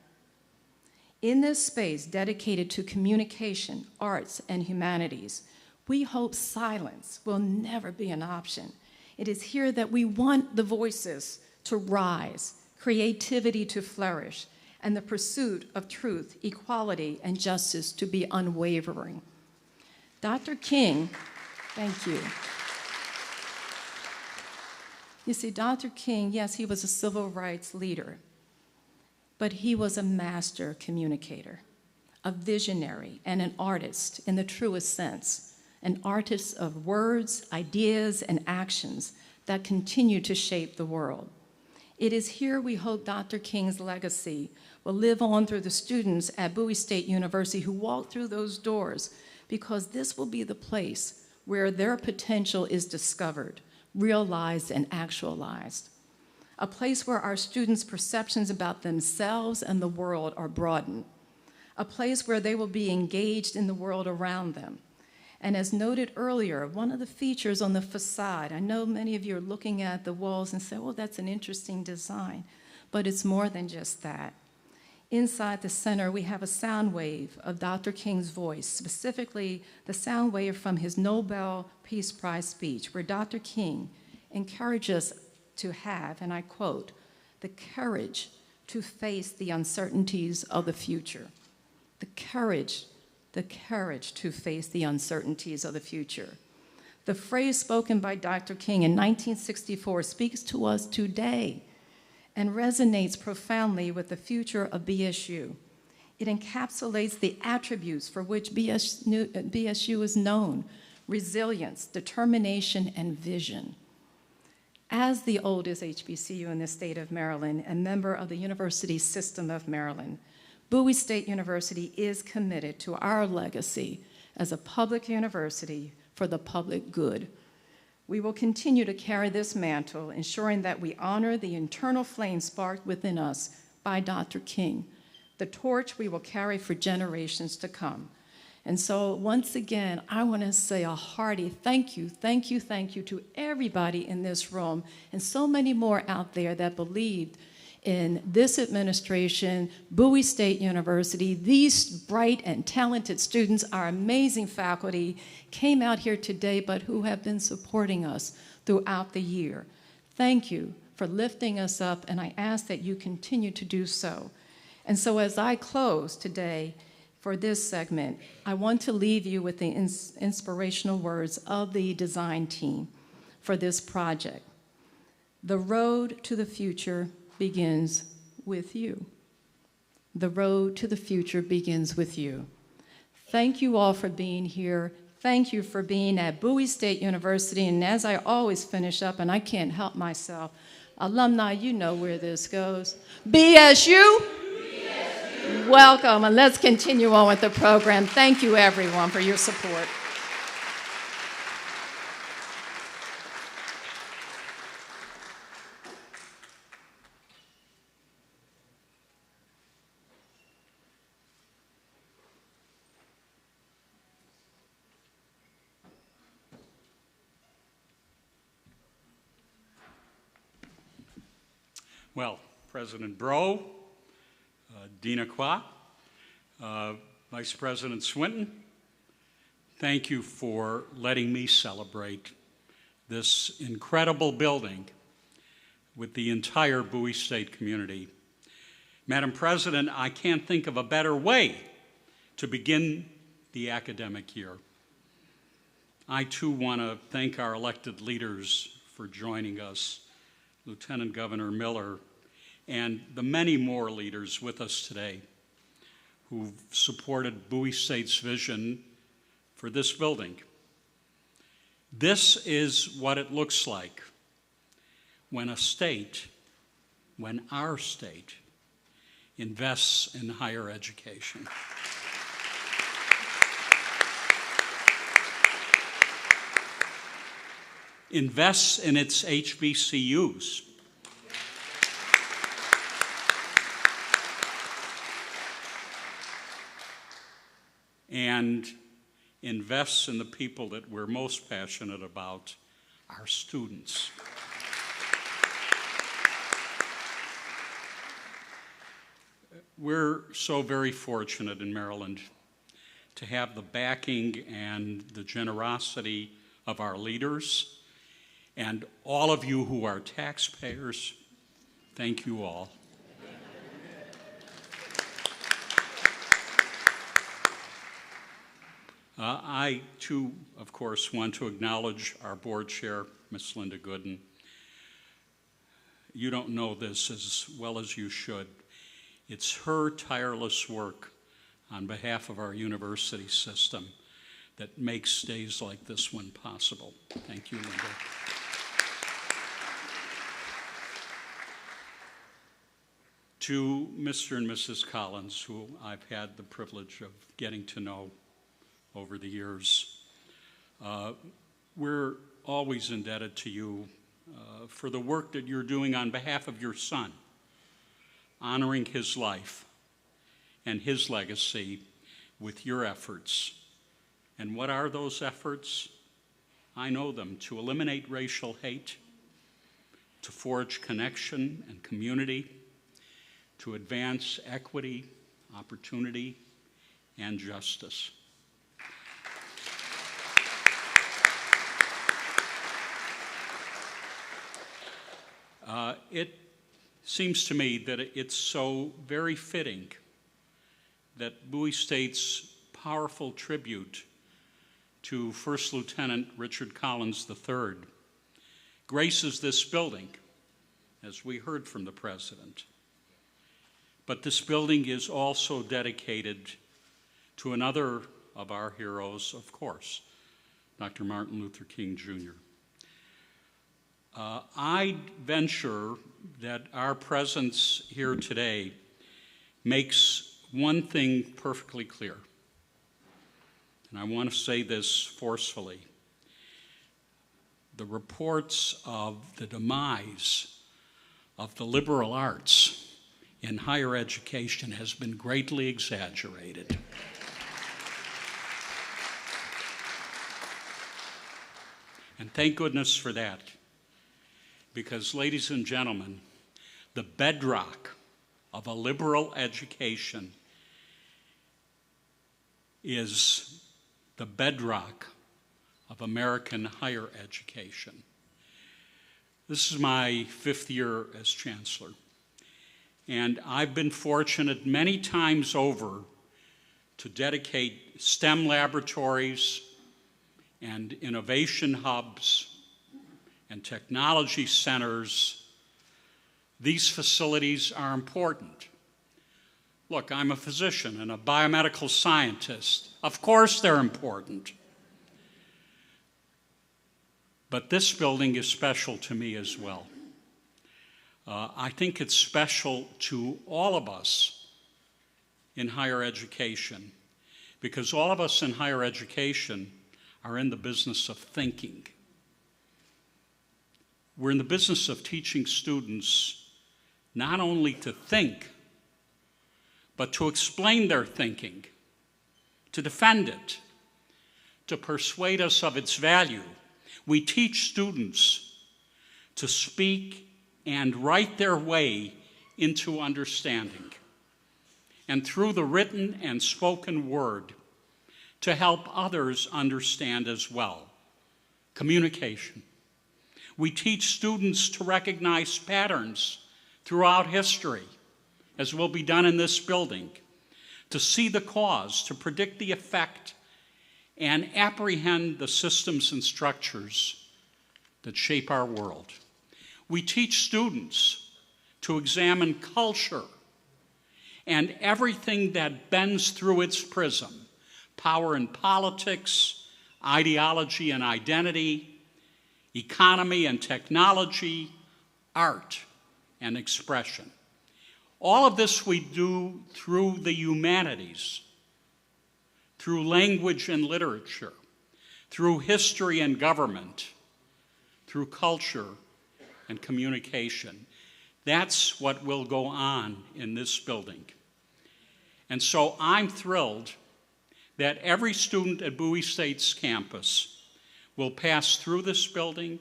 Speaker 13: In this space dedicated to communication, arts, and humanities, we hope silence will never be an option. It is here that we want the voices to rise, creativity to flourish, and the pursuit of truth, equality, and justice to be unwavering. Dr. King, thank you. You see, Dr. King, yes, he was a civil rights leader, but he was a master communicator, a visionary, and an artist in the truest sense, an artist of words, ideas, and actions that continue to shape the world. It is here we hope Dr. King's legacy will live on through the students at Bowie State University who walk through those doors, because this will be the place where their potential is discovered, realized, and actualized. A place where our students' perceptions about themselves and the world are broadened. A place where they will be engaged in the world around them. And as noted earlier, one of the features on the facade, I know many of you are looking at the walls and say, well, that's an interesting design, but it's more than just that. Inside the center, we have a sound wave of Dr. King's voice, specifically the sound wave from his Nobel Peace Prize speech, where Dr. King encouraged us to have, and I quote, "the courage to face the uncertainties of the future." The courage to face the uncertainties of the future. The phrase spoken by Dr. King in 1964 speaks to us today and resonates profoundly with the future of BSU. It encapsulates the attributes for which BSU is known: resilience, determination, and vision. As the oldest HBCU in the state of Maryland and member of the University System of Maryland, Bowie State University is committed to our legacy as a public university for the public good. We will continue to carry this mantle, ensuring that we honor the internal flame sparked within us by Dr. King, the torch we will carry for generations to come. And so once again, I want to say a hearty thank you to everybody in this room and so many more out there that believed in this administration, Bowie State University. These bright and talented students, our amazing faculty, came out here today, but who have been supporting us throughout the year. Thank you for lifting us up, and I ask that you continue to do so. And so as I close today for this segment, I want to leave you with the inspirational words of the design team for this project. The road to the future begins with you. The road to the future begins with you. Thank you all for being here. Thank you for being at Bowie State University. And as I always finish up, and I can't help myself, alumni, you know where this goes. BSU, welcome, and let's continue on with the program. Thank you, everyone, for your support.
Speaker 14: Well, President Bro, Dina Kwa, Vice President Swinton, thank you for letting me celebrate this incredible building with the entire Bowie State community. Madam President, I can't think of a better way to begin the academic year. I too want to thank our elected leaders for joining us, Lieutenant Governor Miller, and the many more leaders with us today who've supported Bowie State's vision for this building. This is what it looks like when our state invests in higher education. Invests in its HBCUs. and invests in the people that we're most passionate about, our students. We're so very fortunate in Maryland to have the backing and the generosity of our leaders, and all of you who are taxpayers. Thank you all. I, too, of course, want to acknowledge our board chair, Ms. Linda Gooden. You don't know this as well as you should. It's her tireless work on behalf of our university system that makes days like this one possible. Thank you, Linda. To Mr. and Mrs. Collins, who I've had the privilege of getting to know over the years, we're always indebted to you for the work that you're doing on behalf of your son, honoring his life and his legacy with your efforts. And what are those efforts? I know them: to eliminate racial hate, to forge connection and community, to advance equity, opportunity, and justice. It seems to me that it's so very fitting that Bowie State's powerful tribute to First Lieutenant Richard Collins III graces this building, as we heard from the President. But this building is also dedicated to another of our heroes, of course, Dr. Martin Luther King, Jr. I venture that our presence here today makes one thing perfectly clear, and I want to say this forcefully. The reports of the demise of the liberal arts in higher education has been greatly exaggerated. And thank goodness for that, because, ladies and gentlemen, the bedrock of a liberal education is the bedrock of American higher education. This is my 5th year as chancellor, and I've been fortunate many times over to dedicate STEM laboratories and innovation hubs and technology centers. These facilities are important. Look, I'm a physician and a biomedical scientist. Of course they're important. But this building is special to me as well. I think it's special to all of us in higher education, because all of us in higher education are in the business of thinking. We're in the business of teaching students not only to think, but to explain their thinking, to defend it, to persuade us of its value. We teach students to speak and write their way into understanding, and through the written and spoken word, to help others understand as well. Communication. We teach students to recognize patterns throughout history, as will be done in this building, to see the cause, to predict the effect, and apprehend the systems and structures that shape our world. We teach students to examine culture and everything that bends through its prism: power and politics, ideology and identity, economy and technology, art and expression. All of this we do through the humanities, through language and literature, through history and government, through culture and communication. That's what will go on in this building. And so I'm thrilled that every student at Bowie State's campus will pass through this building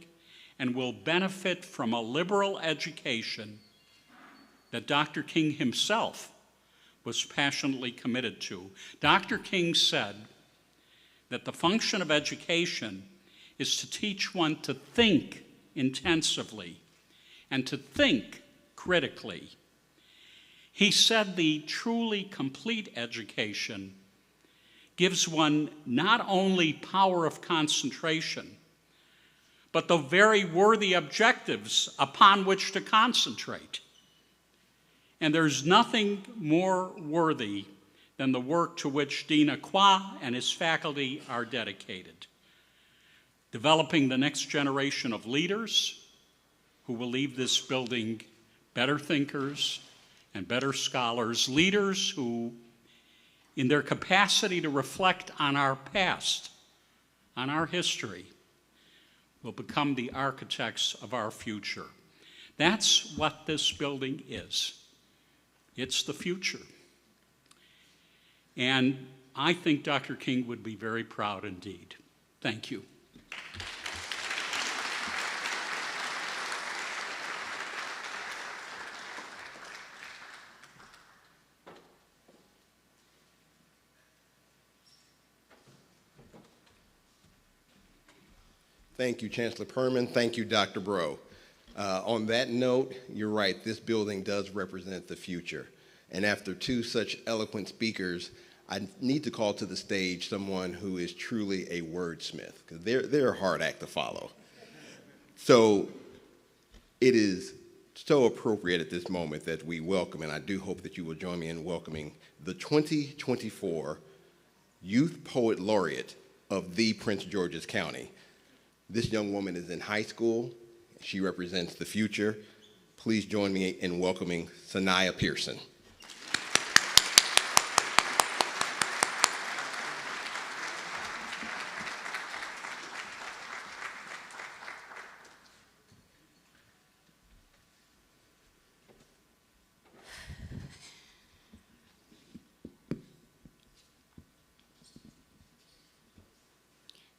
Speaker 14: and will benefit from a liberal education that Dr. King himself was passionately committed to. Dr. King said that the function of education is to teach one to think intensively and to think critically. He said the truly complete education gives one not only power of concentration, but the very worthy objectives upon which to concentrate. And there's nothing more worthy than the work to which Dean Aqua and his faculty are dedicated. Developing the next generation of leaders who will leave this building better thinkers and better scholars, leaders who, in their capacity to reflect on our past, on our history, will become the architects of our future. That's what this building is. It's the future. And I think Dr. King would be very proud indeed. Thank you.
Speaker 12: Thank you, Chancellor Perman. Thank you, Dr. Bro. On that note, you're right, this building does represent the future. And after two such eloquent speakers, I need to call to the stage someone who is truly a wordsmith, because they're a hard act to follow. So it is so appropriate at this moment that we welcome, and I do hope that you will join me in welcoming the 2024 Youth Poet Laureate of the Prince George's County. This young woman is in high school. She represents the future. Please join me in welcoming Sanaya Pearson.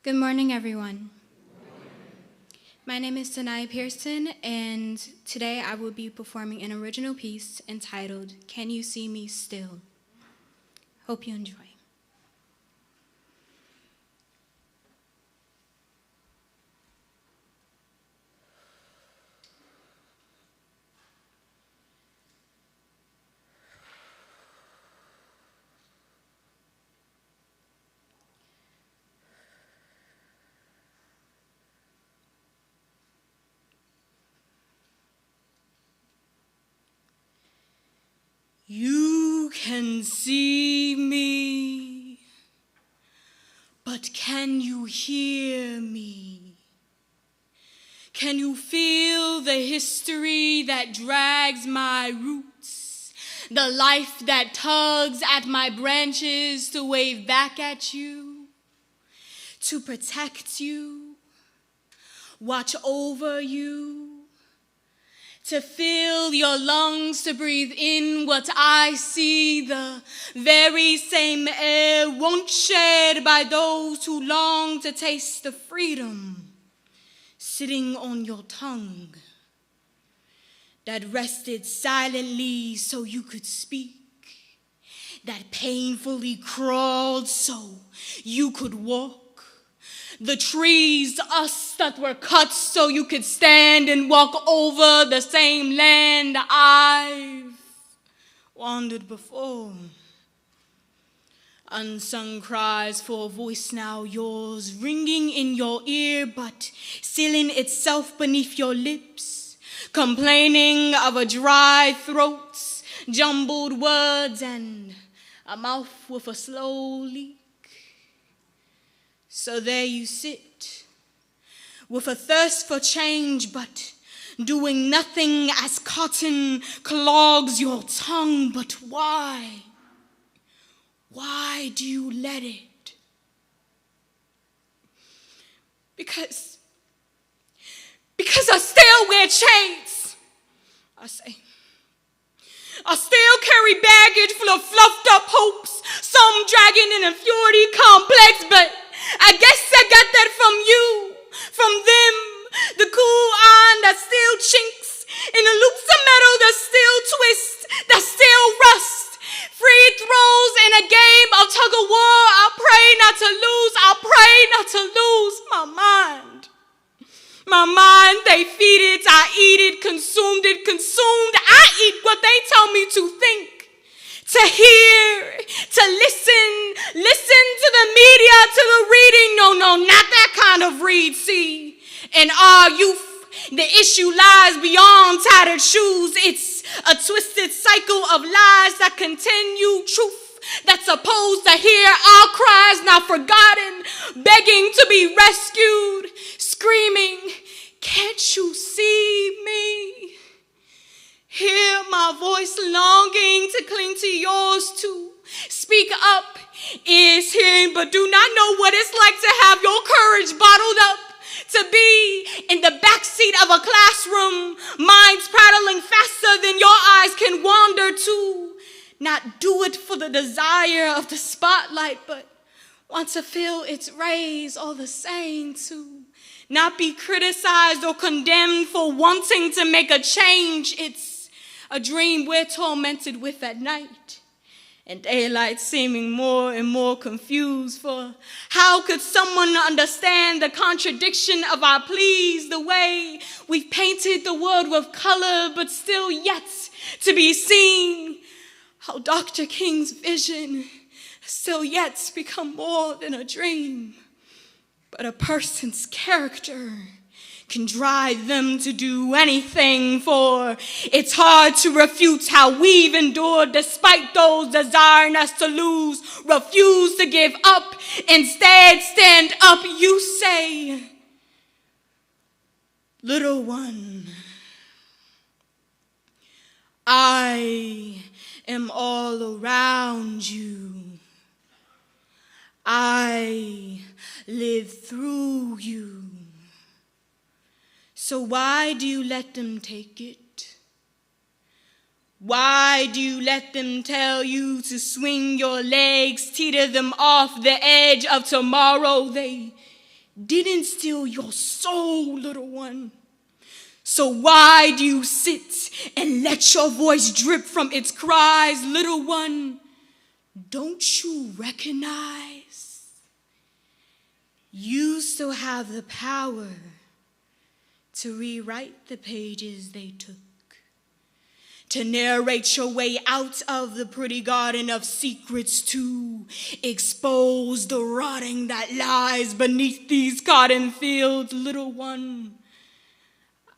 Speaker 15: Good morning, everyone. My name is Sanaya Pearson, and today I will be performing an original piece entitled, Can You See Me Still? Hope you enjoy. You can see me, but can you hear me? Can you feel the history that drags my roots, the life that tugs at my branches to wave back at you, to protect you, watch over you, to fill your lungs, to breathe in what I see, the very same air once shared by those who long to taste the freedom sitting on your tongue that rested silently so you could speak, that painfully crawled so you could walk. The trees, us that were cut so you could stand and walk over the same land I've wandered before. Unsung cries for a voice now yours, ringing in your ear but sealing itself beneath your lips, complaining of a dry throat, jumbled words, and a mouth with a slow leak. So there you sit, with a thirst for change, but doing nothing as cotton clogs your tongue. But why? Why do you let it? Because I still wear chains, I say. I still carry baggage full of fluffed up hopes, Some dragon in a purity complex, but I guess I got that from you, from them. The cool iron that still chinks in the loops of metal that still twist, that still rust. Free throws in a game of tug of war. I pray not to lose. I pray not to lose my mind. My mind, they feed it, I eat it, consumed it, consumed. I eat what they tell me to think, to hear, to listen to the media, to the reading. No, not that kind of read, see. In our youth, the issue lies beyond tattered shoes. It's a twisted cycle of lies that continue truth that's supposed to hear our cries, now forgotten, begging to be rescued, screaming, can't you see me? Hear my voice longing to cling to yours too. Speak up, ears hearing, but do not know what it's like to have your courage bottled up. To be in the backseat of a classroom, minds prattling faster than your eyes can wander to. Not do it for the desire of the spotlight, but want to feel its rays all the same too. Not be criticized or condemned for wanting to make a change. It's a dream we're tormented with at night. And daylight seeming more and more confused, for how could someone understand the contradiction of our pleas, the way we've painted the world with color but still yet to be seen? How Dr. King's vision still yet become more than a dream, but a person's character can drive them to do anything, for it's hard to refute how we've endured despite those desiring us to lose. Refuse to give up, instead stand up, you say. Little one, I am all around you. I live through you. So why do you let them take it? Why do you let them tell you to swing your legs, teeter them off the edge of tomorrow? They didn't steal your soul, little one. So why do you sit and let your voice drip from its cries, little one? Don't you recognize? You still have the power to rewrite the pages they took, to narrate your way out of the pretty garden of secrets, to expose the rotting that lies beneath these cotton fields, little one.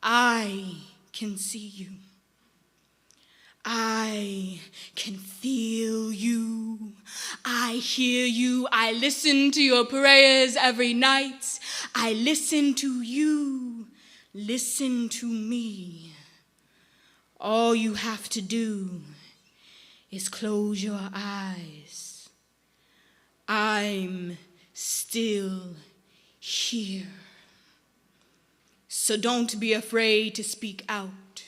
Speaker 15: I can see you. I can feel you. I hear you. I listen to your prayers every night. I listen to you. Listen to me. All you have to do is close your eyes. I'm still here. So don't be afraid to speak out,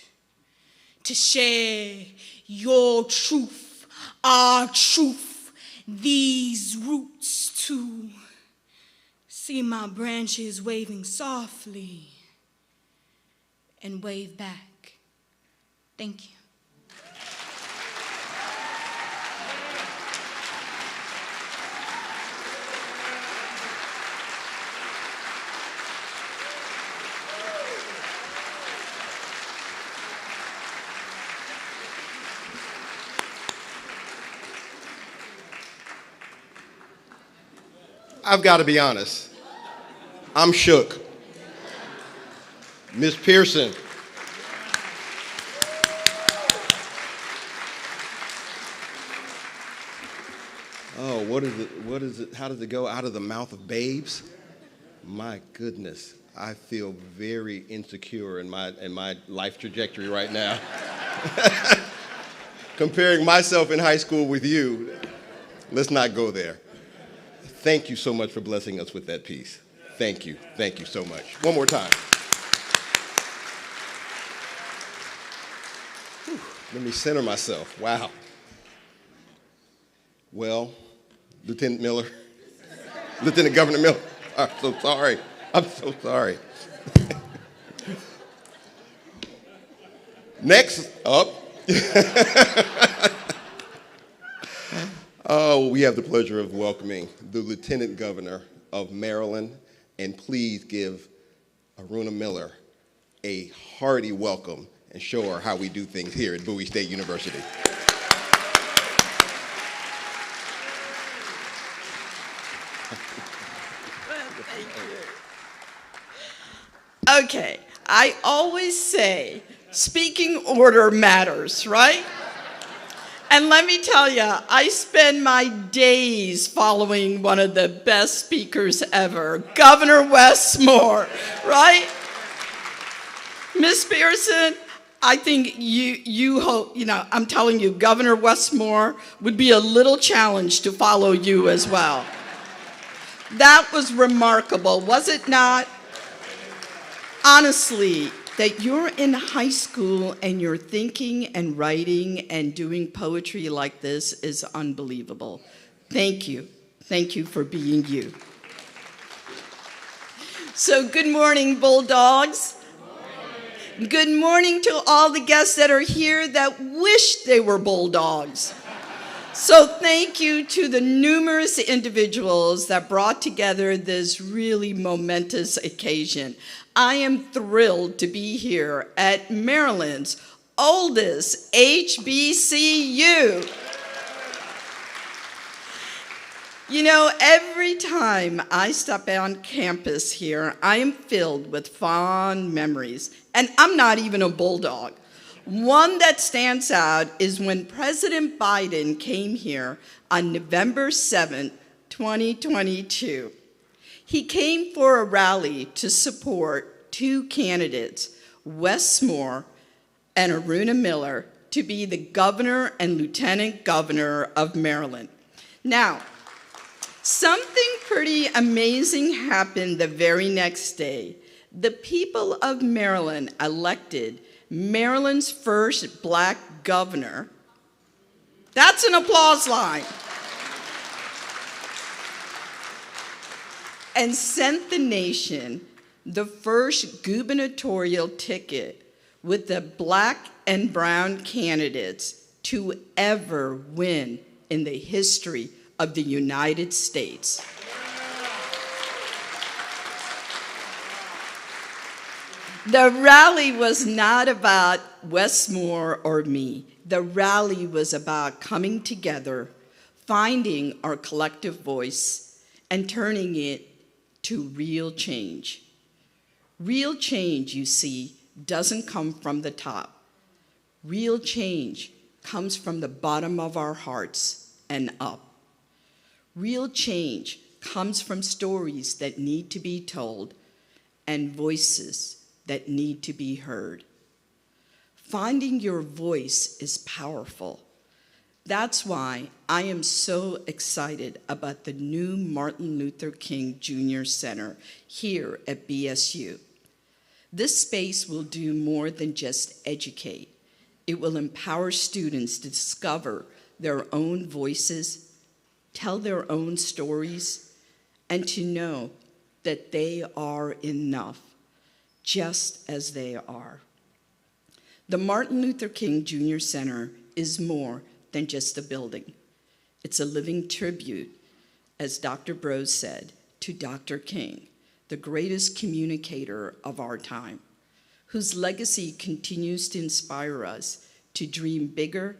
Speaker 15: to share your truth, our truth, these roots too. See my branches waving softly and wave back. Thank you.
Speaker 12: I've got to be honest. I'm shook. Ms. Pearson. Oh, what is it? How does it go? Out of the mouth of babes? My goodness, I feel very insecure in my life trajectory right now. Comparing myself in high school with you, let's not go there. Thank you so much for blessing us with that piece. Thank you so much. One more time. Whew, let me center myself. Wow. Well, Lieutenant Miller. Lieutenant Governor Miller. I'm so sorry. I'm so sorry. Next up, we have the pleasure of welcoming the Lieutenant Governor of Maryland, and please give Aruna Miller a hearty welcome and show her how we do things here at Bowie State University.
Speaker 16: Okay, I always say speaking order matters, right? And let me tell you, I spend my days following one of the best speakers ever, Governor Westmore, right? Miss Pearson, I think you hope, I'm telling you, Governor Westmore would be a little challenge to follow you as well. That was remarkable, was it not? Honestly, that you're in high school and you're thinking and writing and doing poetry like this is unbelievable. Thank you. Thank you for being you. So good morning, Bulldogs. Good morning to all the guests that are here that wish they were Bulldogs. So thank you to the numerous individuals that brought together this really momentous occasion. I am thrilled to be here at Maryland's oldest HBCU. Every time I step on campus here, I am filled with fond memories, and I'm not even a Bulldog. One that stands out is when President Biden came here on November 7th, 2022. He came for a rally to support two candidates, Wes Moore and Aruna Miller, to be the governor and lieutenant governor of Maryland. Now, something pretty amazing happened the very next day. The people of Maryland elected Maryland's first Black governor. That's an applause line. And sent the nation the first gubernatorial ticket with the Black and brown candidates to ever win in the history of the United States. The rally was not about Wes Moore or me. The rally was about coming together, finding our collective voice, and turning it to real change. Real change, you see, doesn't come from the top. Real change comes from the bottom of our hearts and up. Real change comes from stories that need to be told and voices that need to be heard. Finding your voice is powerful. That's why I am so excited about the new Martin Luther King Jr. Center here at BSU. This space will do more than just educate. It will empower students to discover their own voices, tell their own stories, and to know that they are enough, just as they are. The Martin Luther King Jr. Center is more than just a building. It's a living tribute, as Dr. Brose said, to Dr. King, the greatest communicator of our time, whose legacy continues to inspire us to dream bigger,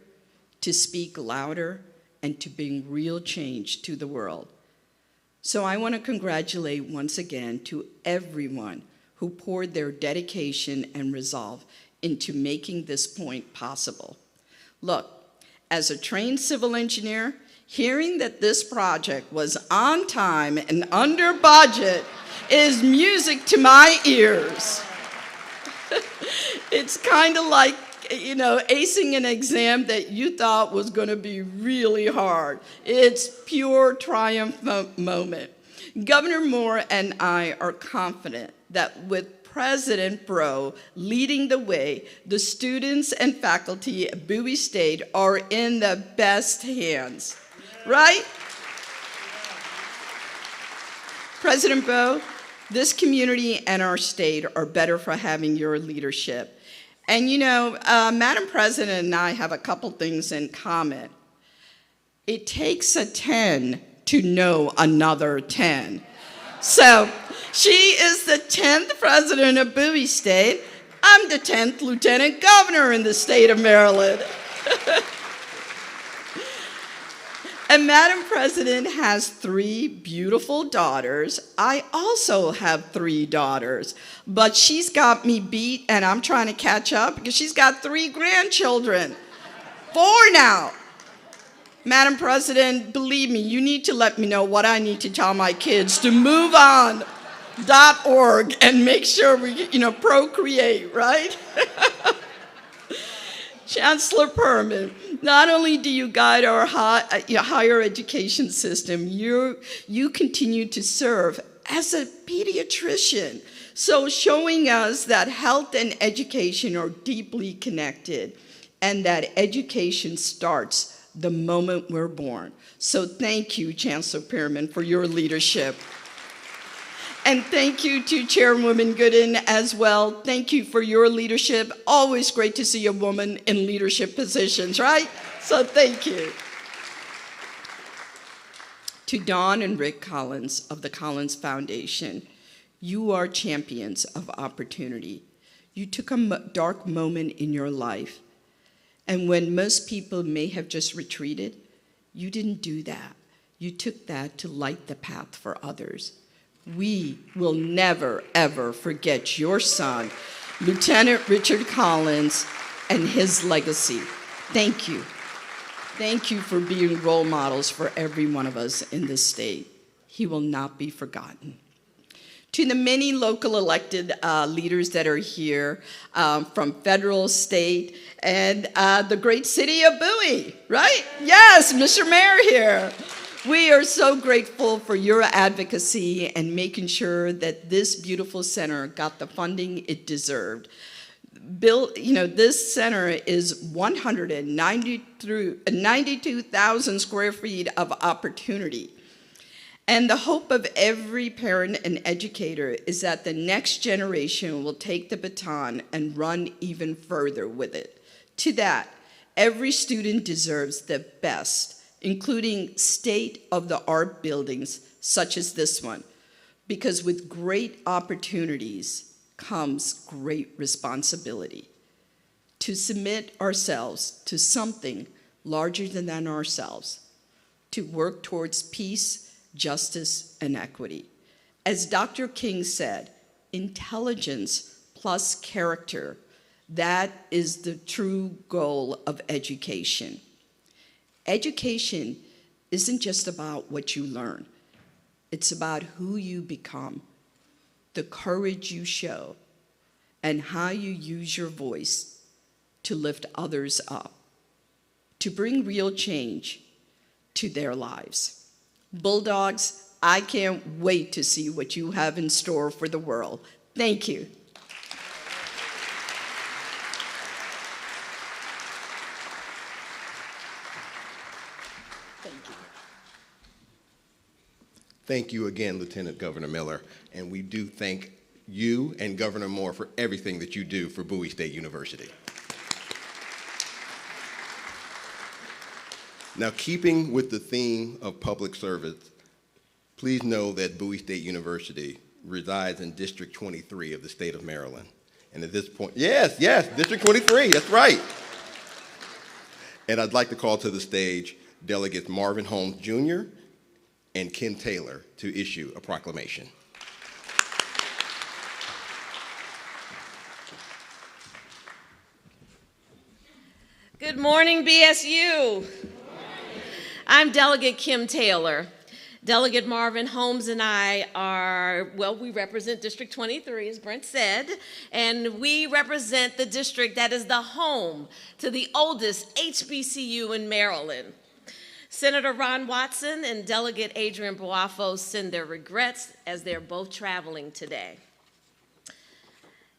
Speaker 16: to speak louder, and to bring real change to the world. So I want to congratulate once again to everyone who poured their dedication and resolve into making this point possible. Look, as a trained civil engineer, hearing that this project was on time and under budget is music to my ears. It's kind of like, acing an exam that you thought was going to be really hard. It's pure triumph moment. Governor Moore and I are confident that with President Bro leading the way, the students and faculty at Bowie State are in the best hands, right? President Bowe, this community and our state are better for having your leadership. And you know, Madam President and I have a couple things in common. It takes a 10 to know another 10. So she is the 10th president of Bowie State. I'm the 10th lieutenant governor in the state of Maryland. And Madam President has 3 beautiful daughters. I also have 3 daughters, but she's got me beat and I'm trying to catch up because she's got 3 grandchildren. 4 now. Madam President, believe me, you need to let me know what I need to tell my kids to move on .org and make sure we, procreate, right? Chancellor Perman, not only do you guide our higher education system, you continue to serve as a pediatrician, so showing us that health and education are deeply connected and that education starts the moment we're born. So thank you, Chancellor Perman, for your leadership. And thank you to Chairwoman Gooden as well. Thank you for your leadership. Always great to see a woman in leadership positions, right? So thank you. To Dawn and Rick Collins of the Collins Foundation, you are champions of opportunity. You took a dark moment in your life, and when most people may have just retreated, you didn't do that. You took that to light the path for others. We will never, ever forget your son, Lieutenant Richard Collins, and his legacy. Thank you. Thank you for being role models for every one of us in this state. He will not be forgotten. To the many local elected leaders that are here from federal, state, and the great city of Bowie, right? Yes, Mr. Mayor here. We are so grateful for your advocacy and making sure that this beautiful center got the funding it deserved. This center is 92,000 square feet of opportunity. And the hope of every parent and educator is that the next generation will take the baton and run even further with it. To that, every student deserves the best, including state-of-the-art buildings such as this one, because with great opportunities comes great responsibility. To submit ourselves to something larger than ourselves, to work towards peace, justice, and equity. As Dr. King said, intelligence plus character, that is the true goal of education. Education isn't just about what you learn. It's about who you become, the courage you show, and how you use your voice to lift others up, to bring real change to their lives. Bulldogs, I can't wait to see what you have in store for the world. Thank you.
Speaker 12: Thank you again, Lieutenant Governor Miller, and we do thank you and Governor Moore for everything that you do for Bowie State University. Now, keeping with the theme of public service, please know that Bowie State University resides in District 23 of the state of Maryland. And at this point, yes, District 23, that's right. And I'd like to call to the stage Delegates Marvin Holmes Jr. and Ken Taylor to issue a proclamation.
Speaker 17: Good morning, BSU. I'm Delegate Kim Taylor. Delegate Marvin Holmes and I are, we represent District 23, as Brent said, and we represent the district that is the home to the oldest HBCU in Maryland. Senator Ron Watson and Delegate Adrian Boafo send their regrets as they're both traveling today.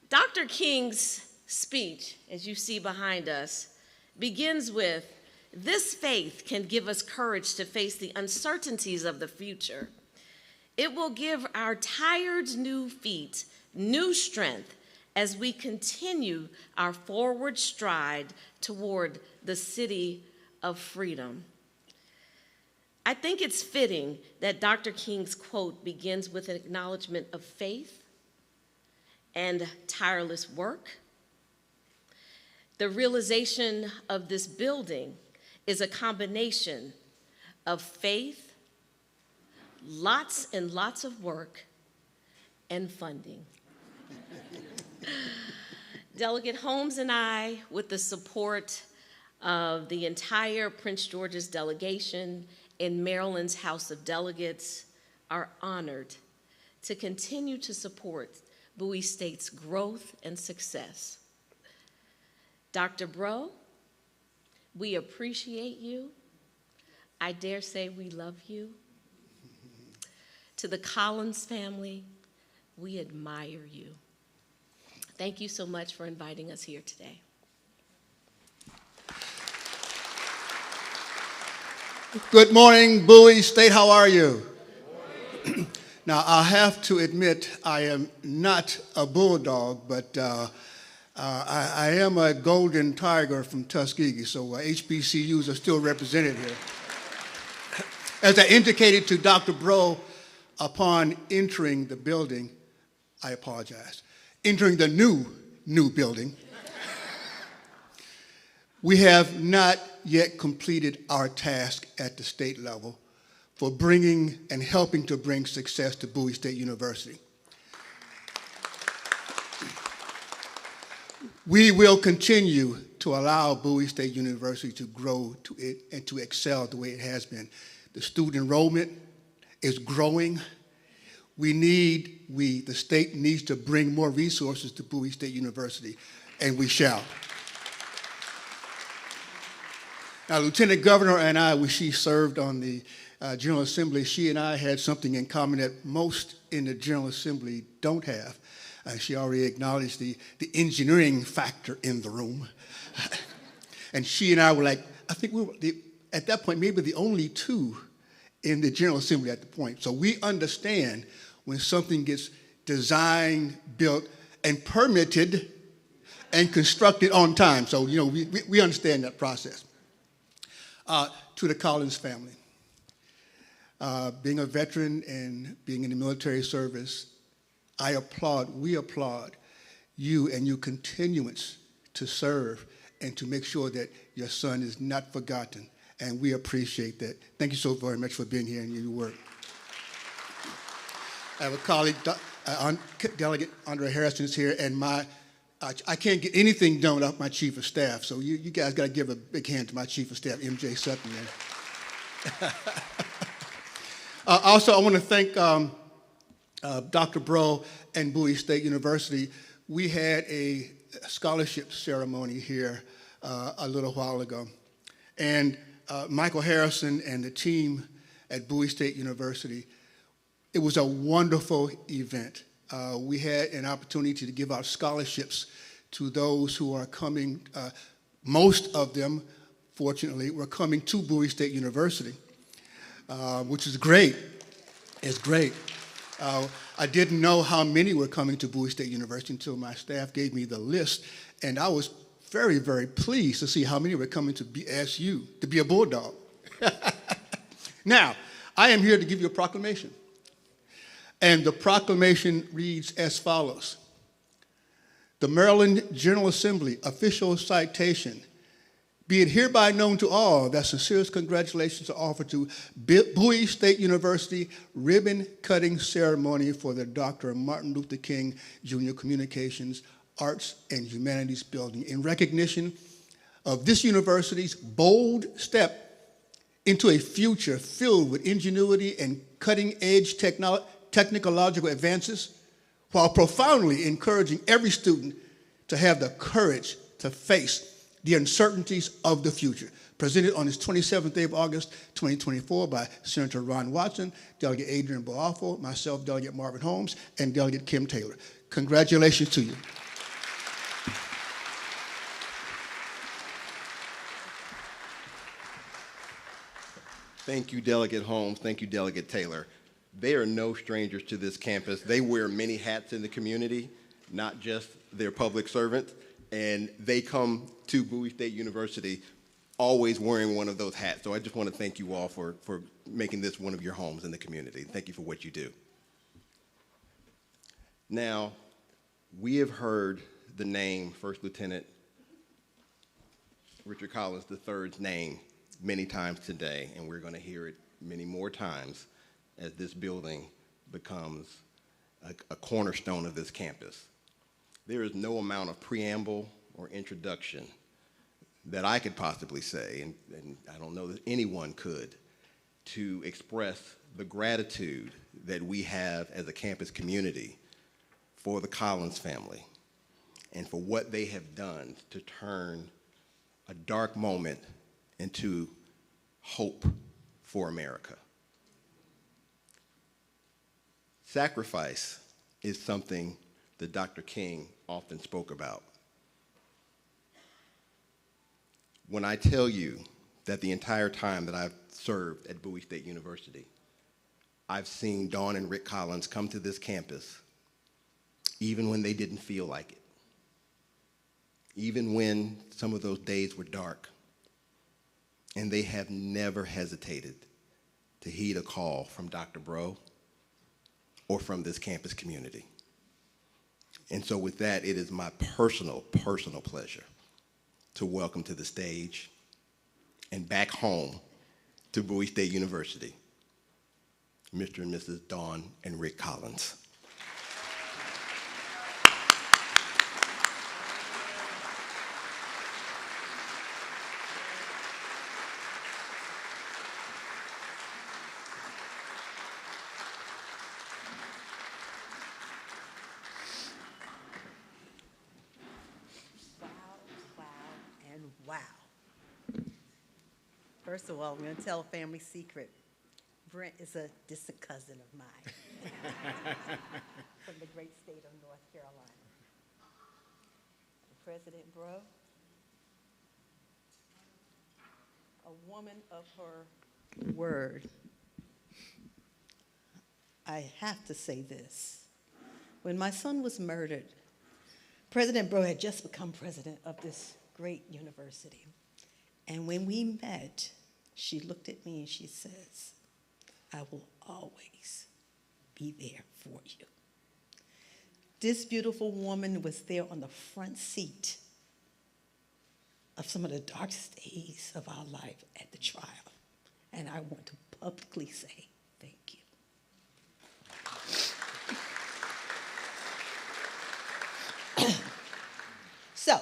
Speaker 17: Dr. King's speech, as you see behind us, begins with, "This faith can give us courage to face the uncertainties of the future. It will give our tired new feet new strength as we continue our forward stride toward the city of freedom. I think it's fitting that Dr. King's quote begins with an acknowledgement of faith and tireless work. The realization of this building is a combination of faith, lots and lots of work, and funding. Delegate Holmes and I, with the support of the entire Prince George's delegation in Maryland's House of Delegates, are honored to continue to support Bowie State's growth and success. Dr. Bro, we appreciate you. I dare say we love you. To the Collins family, we admire you. Thank you so much for inviting us here today.
Speaker 18: Good morning, Bowie State. How are you? Now, I have to admit, I am not a bulldog, but I am a golden tiger from Tuskegee, so HBCUs are still represented here. As I indicated to Dr. Bro upon entering the building, I apologize, entering the new building, we have not yet completed our task at the state level for bringing and helping to bring success to Bowie State University. We will continue to allow Bowie State University to grow and to excel the way it has been. The student enrollment is growing. The state needs to bring more resources to Bowie State University, and we shall. Now, Lieutenant Governor and I, when she served on the General Assembly, she and I had something in common that most in the General Assembly don't have. She already acknowledged the engineering factor in the room. And she and I were like, I think we were, at that point, maybe the only two in the General Assembly at the point. So we understand when something gets designed, built, and permitted and constructed on time. So, we understand that process. To the Collins family. Being a veteran and being in the military service, we applaud you and your continuance to serve and to make sure that your son is not forgotten. And we appreciate that. Thank you so very much for being here and your work. I have a colleague, Delegate Andre Harrison is here, and I can't get anything done without my chief of staff, so you guys got to give a big hand to my chief of staff, MJ Sutton. Also, I want to thank Dr. Bro and Bowie State University. We had a scholarship ceremony here a little while ago, and Michael Harrison and the team at Bowie State University, it was a wonderful event. We had an opportunity to give out scholarships to those who are coming. Most of them, fortunately, were coming to Bowie State University, which is great. It's great. I didn't know how many were coming to Bowie State University until my staff gave me the list, and I was very, very pleased to see how many were coming to BSU, to be a bulldog. Now, I am here to give you a proclamation. And the proclamation reads as follows. The Maryland General Assembly official citation. Be it hereby known to all that sincerest congratulations are offered to Bowie State University ribbon cutting ceremony for the Dr. Martin Luther King Jr. Communications, Arts, and Humanities Building in recognition of this university's bold step into a future filled with ingenuity and cutting-edge technological advances, while profoundly encouraging every student to have the courage to face the uncertainties of the future. Presented on this 27th day of August, 2024 by Senator Ron Watson, Delegate Adrian Boafo, myself, Delegate Marvin Holmes, and Delegate Kim Taylor. Congratulations to you.
Speaker 12: Thank you, Delegate Holmes. Thank you, Delegate Taylor. They are no strangers to this campus. They wear many hats in the community, not just their public servants, and they come to Bowie State University always wearing one of those hats. So I just want to thank you all for making this one of your homes in the community. Thank you for what you do. Now, we have heard the name First Lieutenant Richard Collins III's name many times today, and we're going to hear it many more times as this building becomes a cornerstone of this campus. There is no amount of preamble or introduction that I could possibly say, and I don't know that anyone could, to express the gratitude that we have as a campus community for the Collins family and for what they have done to turn a dark moment into hope for America. Sacrifice is something that Dr. King often spoke about. When I tell you that the entire time that I've served at Bowie State University, I've seen Dawn and Rick Collins come to this campus even when they didn't feel like it, even when some of those days were dark, and they have never hesitated to heed a call from Dr. Bro or from this campus community. And so with that, it is my personal pleasure to welcome to the stage and back home to Bowie State University, Mr. and Mrs. Dawn and Rick Collins.
Speaker 19: First of all, I'm going to tell a family secret. Brent is a distant cousin of mine from the great state of North Carolina. President Bro, a woman of her word. I have to say this. When my son was murdered, President Bro had just become president of this great university. And when we met, she looked at me and she says, I will always be there for you. This beautiful woman was there on the front seat of some of the darkest days of our life at the trial. And I want to publicly say thank you. So,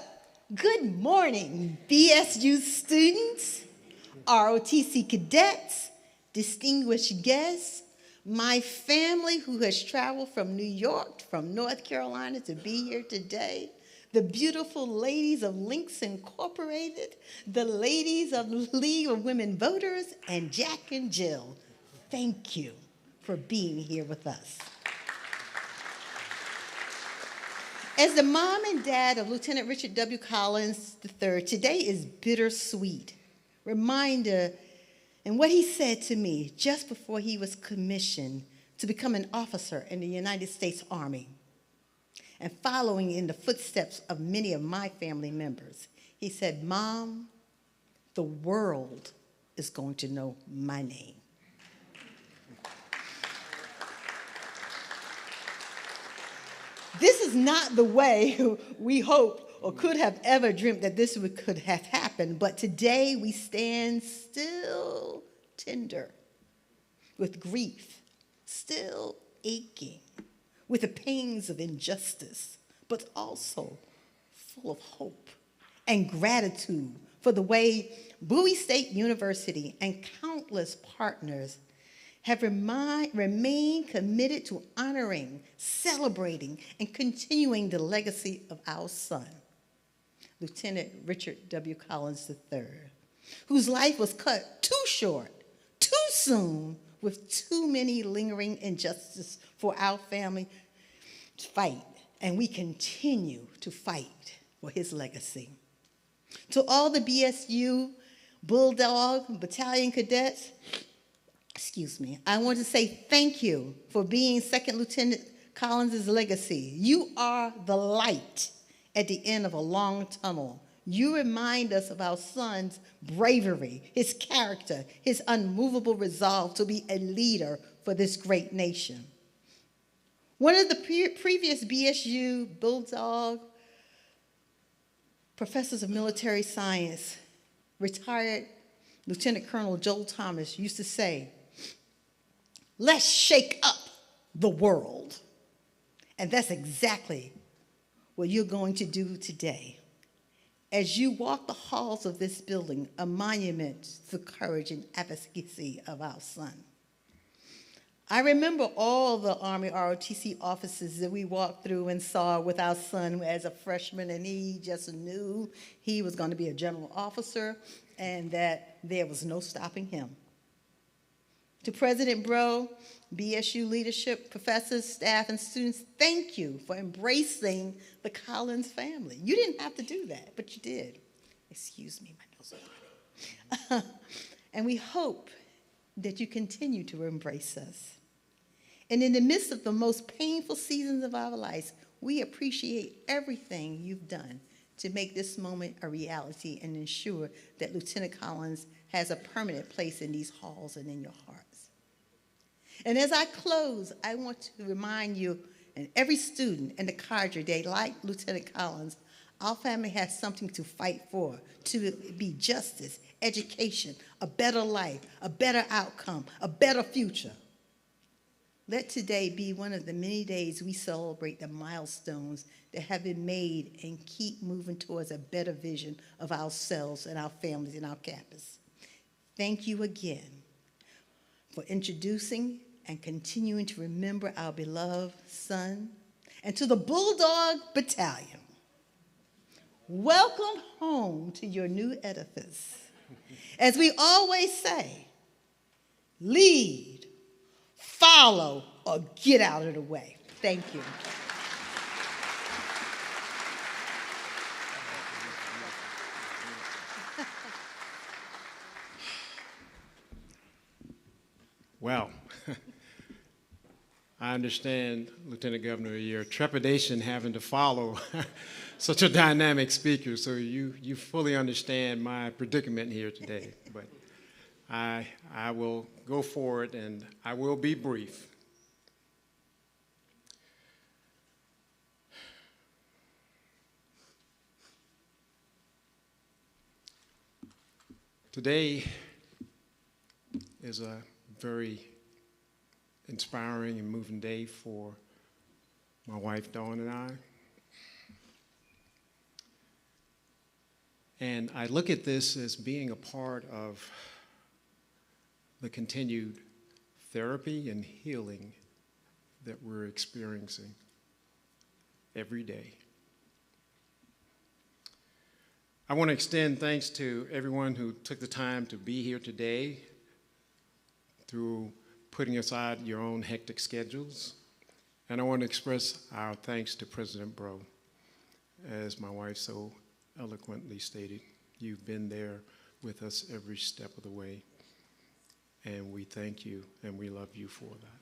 Speaker 19: good morning, BSU students, ROTC cadets, distinguished guests, my family who has traveled from New York, from North Carolina to be here today, the beautiful ladies of Links Incorporated, the ladies of League of Women Voters, and Jack and Jill. Thank you for being here with us. As the mom and dad of Lieutenant Richard W. Collins III, today is bittersweet. Reminder and what he said to me just before he was commissioned to become an officer in the United States Army. And following in the footsteps of many of my family members, he said, Mom, the world is going to know my name. This is not the way we hoped or could have ever dreamt that this could have happened, but today we stand still tender with grief, still aching with the pains of injustice, but also full of hope and gratitude for the way Bowie State University and countless partners have remained committed to honoring, celebrating, and continuing the legacy of our son, Lieutenant Richard W. Collins III, whose life was cut too short, too soon, with too many lingering injustices for our family to fight, and we continue to fight for his legacy. To all the BSU Bulldog Battalion cadets, I want to say thank you for being Second Lieutenant Collins' legacy. You are the light at the end of a long tunnel. You remind us of our son's bravery, his character, his unmovable resolve to be a leader for this great nation. One of the previous BSU Bulldog professors of military science, retired Lieutenant Colonel Joel Thomas, used to say, "Let's shake up the world." And that's exactly what you're going to do today. As you walk the halls of this building, a monument to the courage and advocacy of our son. I remember all the Army ROTC offices that we walked through and saw with our son as a freshman, and he just knew he was going to be a general officer and that there was no stopping him. To President Bro, BSU leadership, professors, staff, and students, thank you for embracing the Collins family. You didn't have to do that, but you did. Excuse me, my nose is running. And we hope that you continue to embrace us. And in the midst of the most painful seasons of our lives, we appreciate everything you've done to make this moment a reality and ensure that Lieutenant Collins has a permanent place in these halls and in your hearts. And as I close, I want to remind you and every student in the cadre that, like Lieutenant Collins, our family has something to fight for, to be justice, education, a better life, a better outcome, a better future. Let today be one of the many days we celebrate the milestones that have been made and keep moving towards a better vision of ourselves and our families and our campus. Thank you again for introducing and continuing to remember our beloved son. And to the Bulldog Battalion, welcome home to your new edifice. As we always say, lead, follow, or get out of the way. Thank you.
Speaker 20: Well, I understand, Lieutenant Governor, your trepidation having to follow such a dynamic speaker, so you fully understand my predicament here today. But I will go forward and I will be brief. Today is a very inspiring and moving day for my wife, Dawn, and I. And I look at this as being a part of the continued therapy and healing that we're experiencing every day. I want to extend thanks to everyone who took the time to be here today through putting aside your own hectic schedules. And I want to express our thanks to President Bro. As my wife so eloquently stated, you've been there with us every step of the way. And we thank you and we love you for that.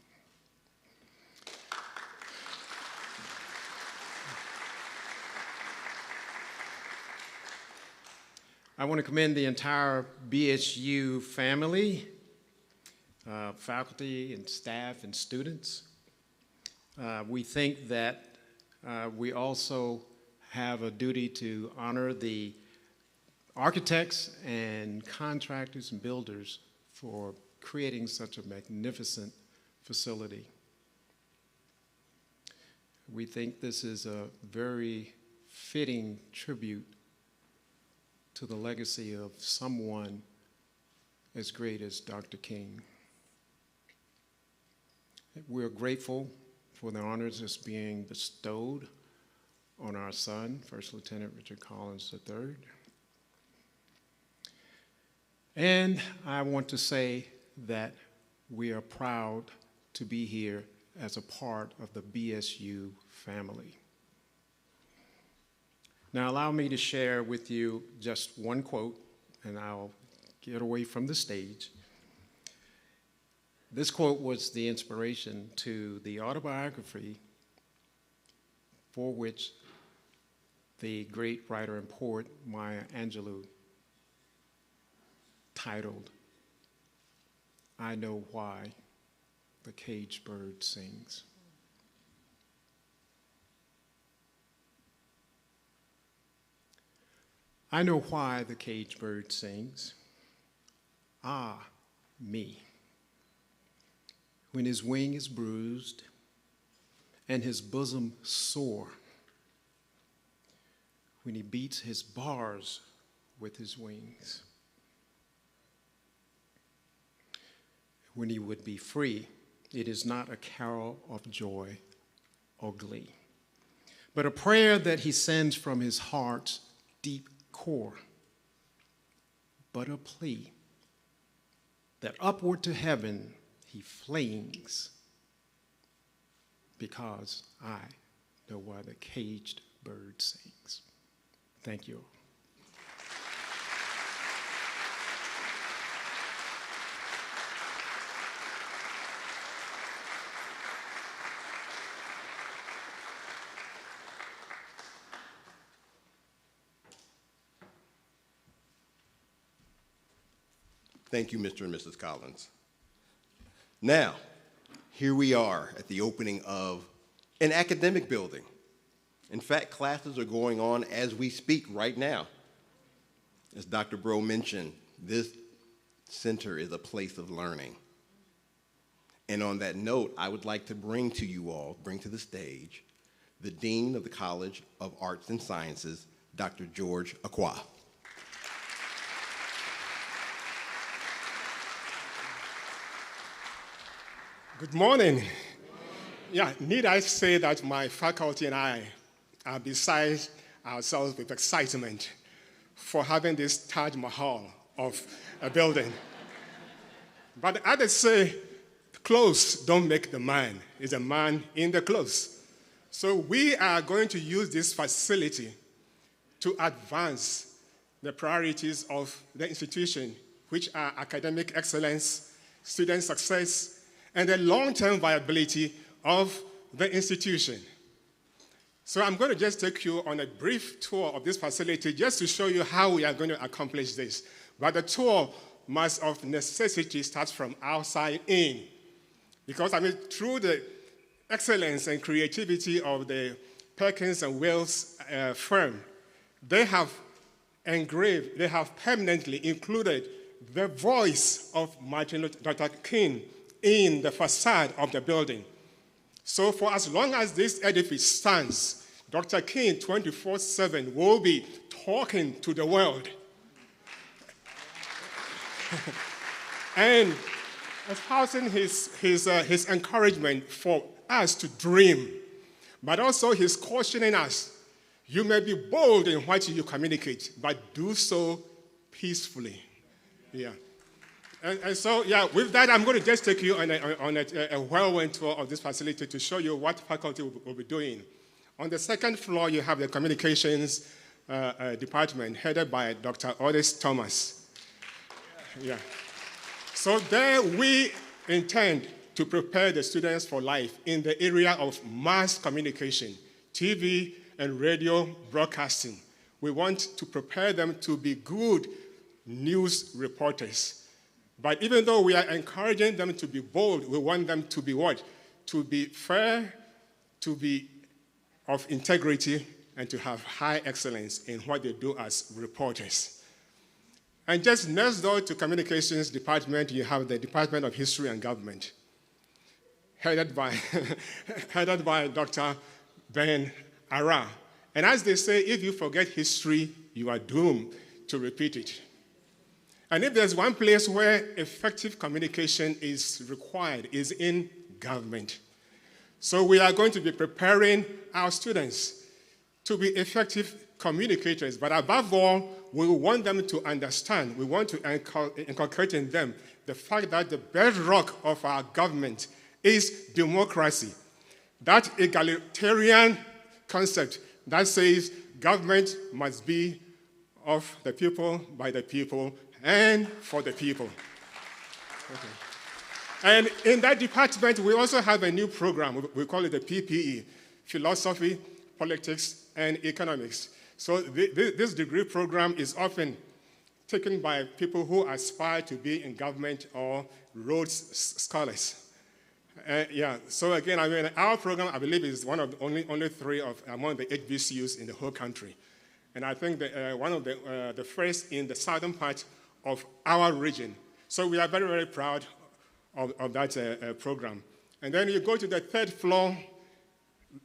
Speaker 20: I want to commend the entire BSU family, faculty and staff and students. We think that we also have a duty to honor the architects and contractors and builders for creating such a magnificent facility. We think this is a very fitting tribute to the legacy of someone as great as Dr. King. We're grateful for the honors that's being bestowed on our son, First Lieutenant Richard Collins III. And I want to say that we are proud to be here as a part of the BSU family. Now, allow me to share with you just one quote, and I'll get away from the stage. This quote was the inspiration to the autobiography for which the great writer and poet Maya Angelou titled, "I Know Why the Caged Bird Sings." I know why the caged bird sings. Ah, me. When his wing is bruised and his bosom sore, when he beats his bars with his wings, when he would be free, it is not a carol of joy or glee, but a prayer that he sends from his heart's deep core, but a plea that upward to heaven he flings, because I know why the caged bird sings. Thank you.
Speaker 12: Thank you, Mr. and Mrs. Collins. Now, here we are at the opening of an academic building. In fact, classes are going on as we speak right now. As Dr. Bro mentioned, this center is a place of learning. And on that note, I would like to bring to the stage, the Dean of the College of Arts and Sciences, Dr. George Akwa.
Speaker 21: Good morning. Yeah, need I say that my faculty and I are beside ourselves with excitement for having this Taj Mahal of a building. But as they say, clothes don't make the man. It's a man in the clothes. So we are going to use this facility to advance the priorities of the institution, which are academic excellence, student success, and the long-term viability of the institution. So I'm going to just take you on a brief tour of this facility just to show you how we are going to accomplish this. But the tour must of necessity start from outside in. Because, through the excellence and creativity of the Perkins and Wells firm, they have engraved, they have permanently included the voice of Martin Luther King in the facade of the building. So for as long as this edifice stands, Dr. King 24/7 will be talking to the world. And espousing his encouragement for us to dream, but also his cautioning us, you may be bold in what you communicate, but do so peacefully. Yeah. And so, with that, I'm going to just take you on a whirlwind tour of this facility to show you what faculty will be doing. On the second floor, you have the communications department headed by Dr. Otis Thomas. Yeah. So there we intend to prepare the students for life in the area of mass communication, TV and radio broadcasting. We want to prepare them to be good news reporters. But even though we are encouraging them to be bold, we want them to be what? To be fair, to be of integrity, and to have high excellence in what they do as reporters. And just next door to communications department, you have the Department of History and Government, headed by Dr. Ben Ara. And as they say, if you forget history, you are doomed to repeat it. And if there's one place where effective communication is required, is in government. So we are going to be preparing our students to be effective communicators, but above all, we want them to understand, we want to inculcate in them the fact that the bedrock of our government is democracy. That egalitarian concept that says government must be of the people, by the people, and for the people. Okay. And in that department, we also have a new program. We call it the PPE, Philosophy, Politics, and Economics. So this degree program is often taken by people who aspire to be in government or Rhodes Scholars. Yeah, so again, I mean, our program, I believe, is one of the only three among the HBCUs in the whole country. And I think that one of the first in the southern part of our region. So we are very, very proud of that program. And then you go to the third floor,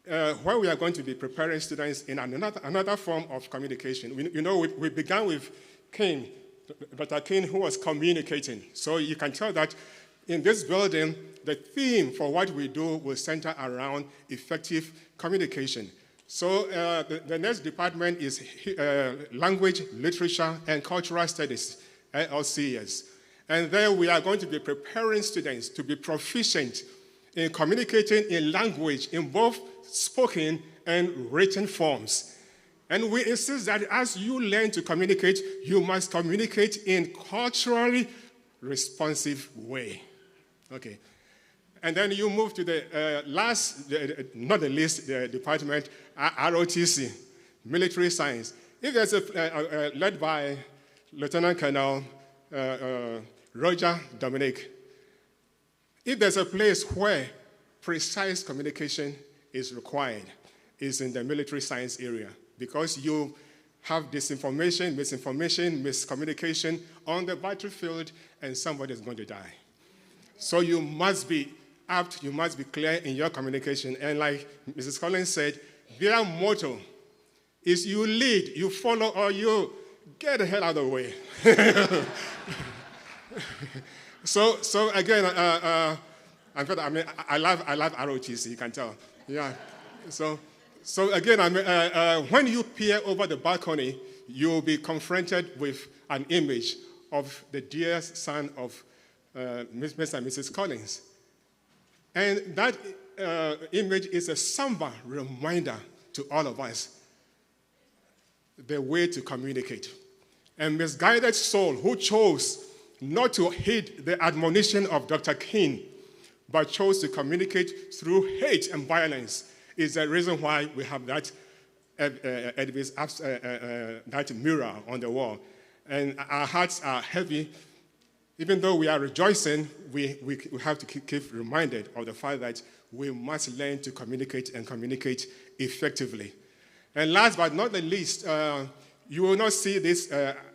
Speaker 21: where we are going to be preparing students in another form of communication. We began with King, Dr. King, who was communicating. So you can tell that in this building, the theme for what we do will center around effective communication. So the next department is Language, Literature, and Cultural Studies, LCS. And there we are going to be preparing students to be proficient in communicating in language in both spoken and written forms. And we insist that as you learn to communicate, you must communicate in culturally responsive way. Okay. And then you move to the last, not the least, the department, ROTC, Military Science. If there's led by Lieutenant Colonel Roger Dominic, if there's a place where precise communication is required, is in the military science area, because you have disinformation, misinformation, miscommunication on the battlefield, and somebody is going to die. So you must be apt, you must be clear in your communication. And like Mrs. Collins said, their motto is you lead, you follow, or you get the hell out of the way. So again, I love ROTC, you can tell. Yeah. So again, when you peer over the balcony, you'll be confronted with an image of the dear son of Mr. and Mrs. Collins. And that image is a somber reminder to all of us the way to communicate. A misguided soul who chose not to heed the admonition of Dr. King, but chose to communicate through hate and violence, is the reason why we have that that mirror on the wall. And our hearts are heavy. Even though we are rejoicing, we have to keep reminded of the fact that we must learn to communicate and communicate effectively. And last but not the least, you will not see this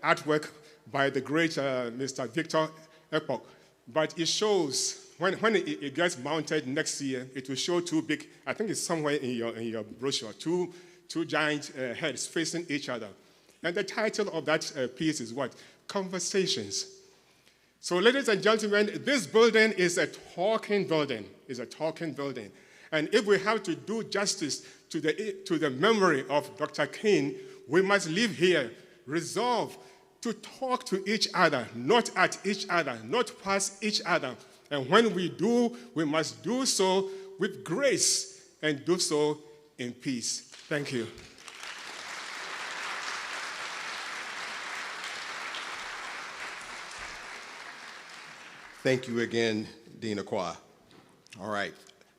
Speaker 21: artwork by the great Mr. Victor Epoch, but it shows, when it gets mounted next year, it will show two big, I think it's somewhere in your brochure, two giant heads facing each other. And the title of that piece is what? Conversations. So ladies and gentlemen, this building is a talking building. It's a talking building. And if we have to do justice to the memory of Dr. King, we must live here, resolve to talk to each other, not at each other, not past each other. And when we do, we must do so with grace and do so in peace. Thank you.
Speaker 12: Thank you again, Dean Aqua. All right.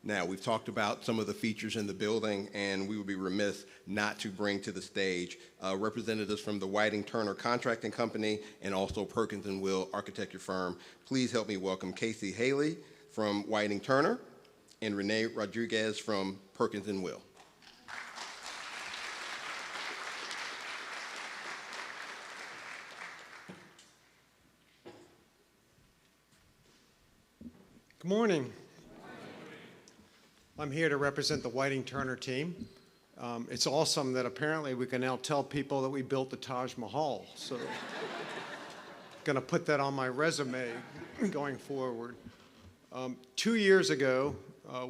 Speaker 12: Now, we've talked about some of the features in the building, and we would be remiss not to bring to the stage representatives from the Whiting Turner Contracting Company and also Perkins & Will Architecture Firm. Please help me welcome Casey Haley from Whiting Turner and Renee Rodriguez from Perkins & Will.
Speaker 2: Good morning. I'm here to represent the Whiting Turner team. It's awesome that apparently we can now tell people that we built the Taj Mahal. So I'm going to put that on my resume going forward. 2 years ago,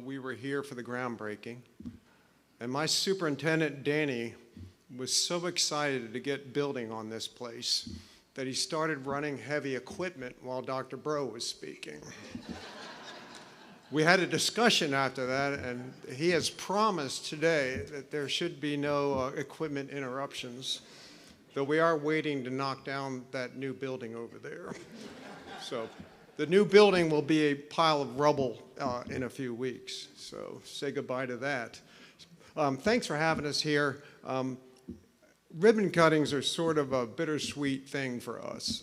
Speaker 2: we were here for the groundbreaking. And my superintendent, Danny, was so excited to get building on this place that he started running heavy equipment while Dr. Bro was speaking. We had a discussion after that, and he has promised today that there should be no equipment interruptions, though we are waiting to knock down that new building over there. So The new building will be a pile of rubble in a few weeks, so say goodbye to that. Thanks for having us here. Ribbon cuttings are sort of a bittersweet thing for us.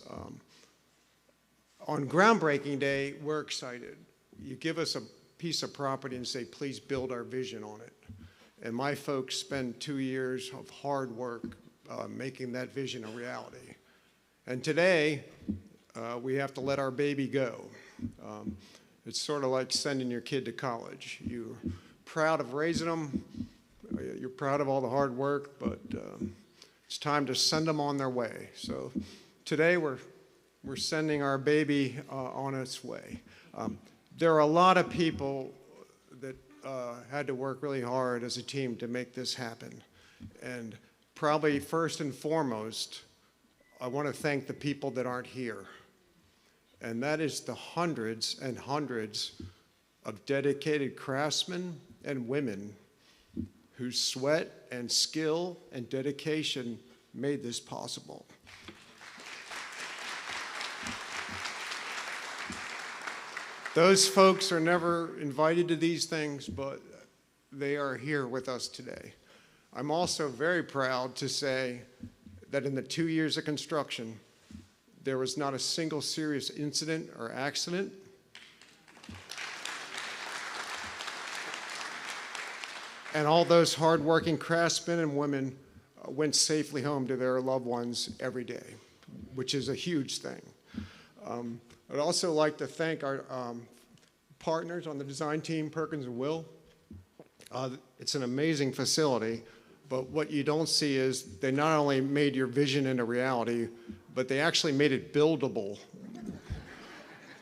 Speaker 2: On groundbreaking day, we're excited. You give us a piece of property and say, please build our vision on it. And my folks spend 2 years of hard work making that vision a reality. And today, we have to let our baby go. It's sort of like sending your kid to college. You're proud of raising them, you're proud of all the hard work, but it's time to send them on their way. So today we're sending our baby on its way. There are a lot of people that had to work really hard as a team to make this happen. And probably first and foremost, I want to thank the people that aren't here. And that is the hundreds and hundreds of dedicated craftsmen and women whose sweat and skill and dedication made this possible. Those folks are never invited to these things, but they are here with us today. I'm also very proud to say that in the 2 years of construction, there was not a single serious incident or accident. And all those hardworking craftsmen and women went safely home to their loved ones every day, which is a huge thing. I'd also like to thank our partners on the design team, Perkins and Will. It's an amazing facility, but what you don't see is they not only made your vision into reality, but they actually made it buildable,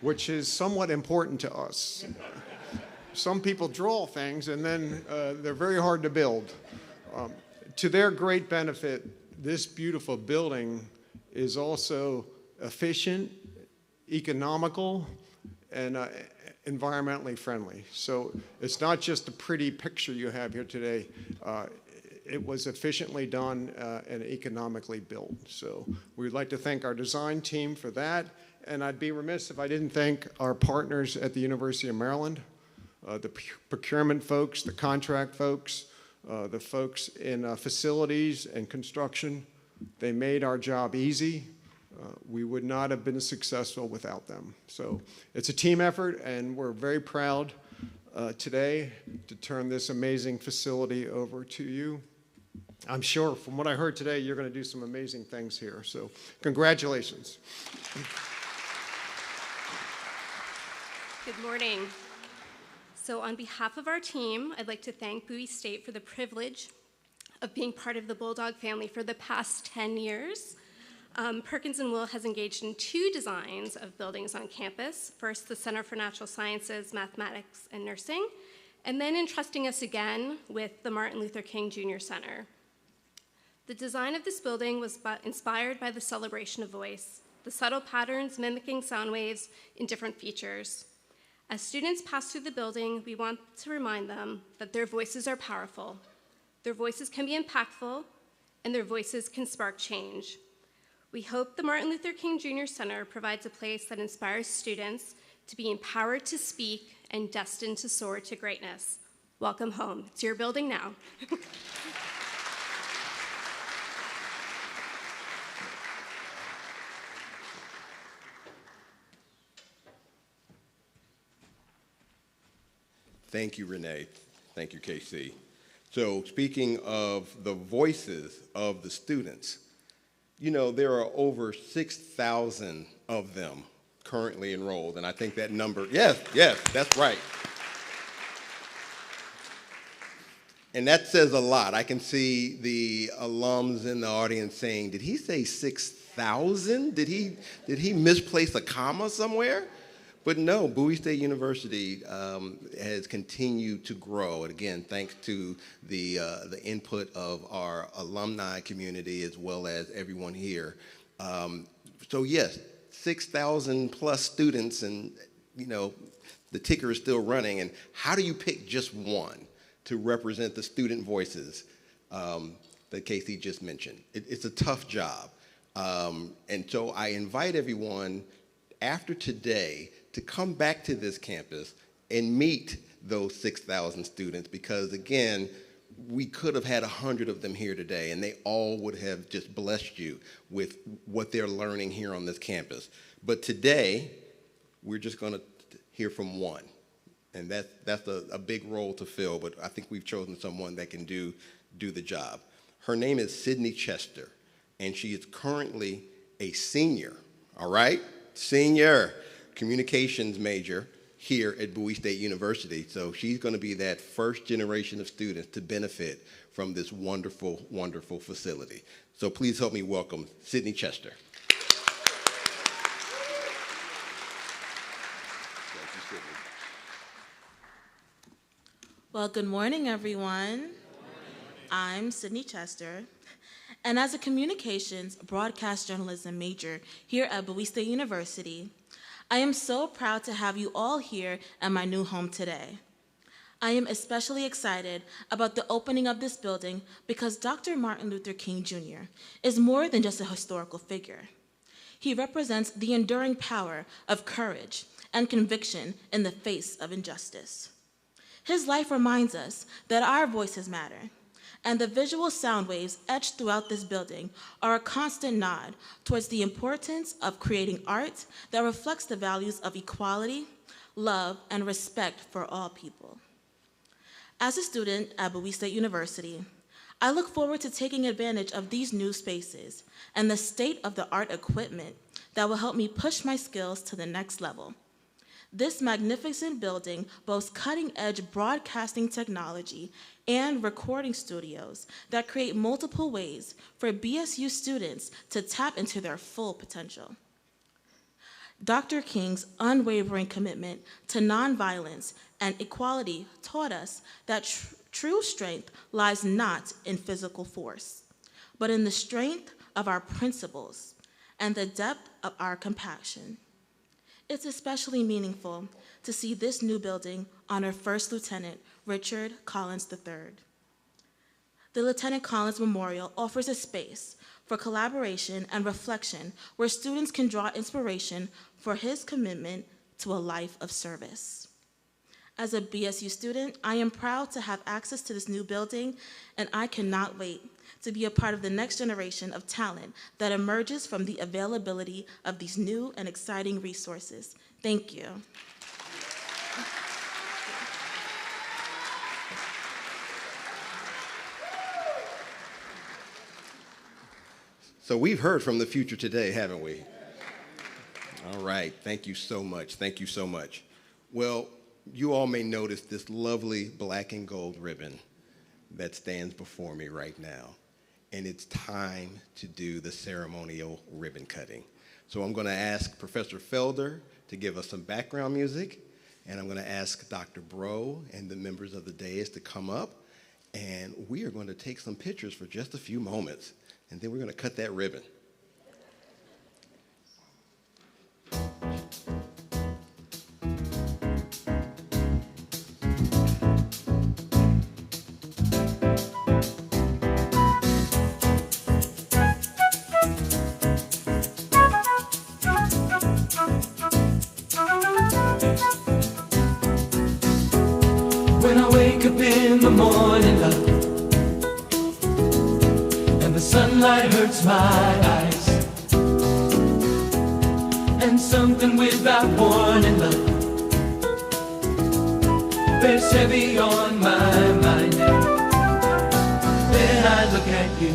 Speaker 2: which is somewhat important to us. Some people draw things and then they're very hard to build. To their great benefit, this beautiful building is also efficient, economical, and environmentally friendly. So it's not just a pretty picture you have here today. It was efficiently done and economically built. So we'd like to thank our design team for that. And I'd be remiss if I didn't thank our partners at the University of Maryland, the procurement folks, the contract folks, the folks in facilities and construction. They made our job easy. We would not have been successful without them. So it's a team effort, and we're very proud today to turn this amazing facility over to you. I'm sure from what I heard today, you're going to do some amazing things here. So congratulations.
Speaker 3: Good morning. So on behalf of our team, I'd like to thank Bowie State for the privilege of being part of the Bulldog family for the past 10 years. Perkins and Will has engaged in 2 designs of buildings on campus. First, the Center for Natural Sciences, Mathematics, and Nursing, and then entrusting us again with the Martin Luther King Jr. Center. The design of this building was inspired by the celebration of voice, the subtle patterns mimicking sound waves in different features. As students pass through the building, we want to remind them that their voices are powerful, their voices can be impactful, and their voices can spark change. We hope the Martin Luther King Jr. Center provides a place that inspires students to be empowered to speak and destined to soar to greatness. Welcome home. It's your building now.
Speaker 12: Thank you, Renee. Thank you, KC. So speaking of the voices of the students, you know, there are over 6,000 of them currently enrolled, and I think that number, yes, that's right. And that says a lot. I can see the alums in the audience saying, did he say 6,000? Did he misplace a comma somewhere? But no, Bowie State University has continued to grow. And again, thanks to the input of our alumni community as well as everyone here. So yes, 6,000 plus students, and you know, the ticker is still running. And how do you pick just one to represent the student voices that Casey just mentioned? It's a tough job. And so I invite everyone after today to come back to this campus and meet those 6,000 students, because again, we could have had 100 of them here today, and they all would have just blessed you with what they're learning here on this campus. But today, we're just going to hear from one. And that's a big role to fill, but I think we've chosen someone that can do the job. Her name is Sydney Chester, and she is currently a senior, all right? Senior communications major here at Bowie State University. So she's going to be that first generation of students to benefit from this wonderful, wonderful facility. So please help me welcome Sydney Chester. Thank you, Sydney.
Speaker 4: Well, good morning, everyone. I'm Sydney Chester, and as a communications broadcast journalism major here at Bowie State University, I am so proud to have you all here at my new home today. I am especially excited about the opening of this building because Dr. Martin Luther King Jr. is more than just a historical figure. He represents the enduring power of courage and conviction in the face of injustice. His life reminds us that our voices matter, and the visual sound waves etched throughout this building are a constant nod towards the importance of creating art that reflects the values of equality, love, and respect for all people. As a student at Bowie State University, I look forward to taking advantage of these new spaces and the state-of-the-art equipment that will help me push my skills to the next level. This magnificent building boasts cutting-edge broadcasting technology and recording studios that create multiple ways for BSU students to tap into their full potential. Dr. King's unwavering commitment to nonviolence and equality taught us that true strength lies not in physical force, but in the strength of our principles and the depth of our compassion. It's especially meaningful to see this new building honor First Lieutenant Richard Collins III. The Lieutenant Collins Memorial offers a space for collaboration and reflection where students can draw inspiration for his commitment to a life of service. As a BSU student, I am proud to have access to this new building, and I cannot wait to be a part of the next generation of talent that emerges from the availability of these new and exciting resources. Thank you.
Speaker 12: So we've heard from the future today, haven't we? All right, thank you so much, thank you so much. Well, you all may notice this lovely black and gold ribbon that stands before me right now. And it's time to do the ceremonial ribbon cutting. So I'm going to ask Professor Felder to give us some background music, and I'm going to ask Dr. Bro and the members of the dais to come up, and we are going to take some pictures for just a few moments, and then we're going to cut that ribbon.
Speaker 22: When I wake up in the morning, love, and the sunlight hurts my eyes, and something without warning, love, bears heavy on my mind. Then I look at you,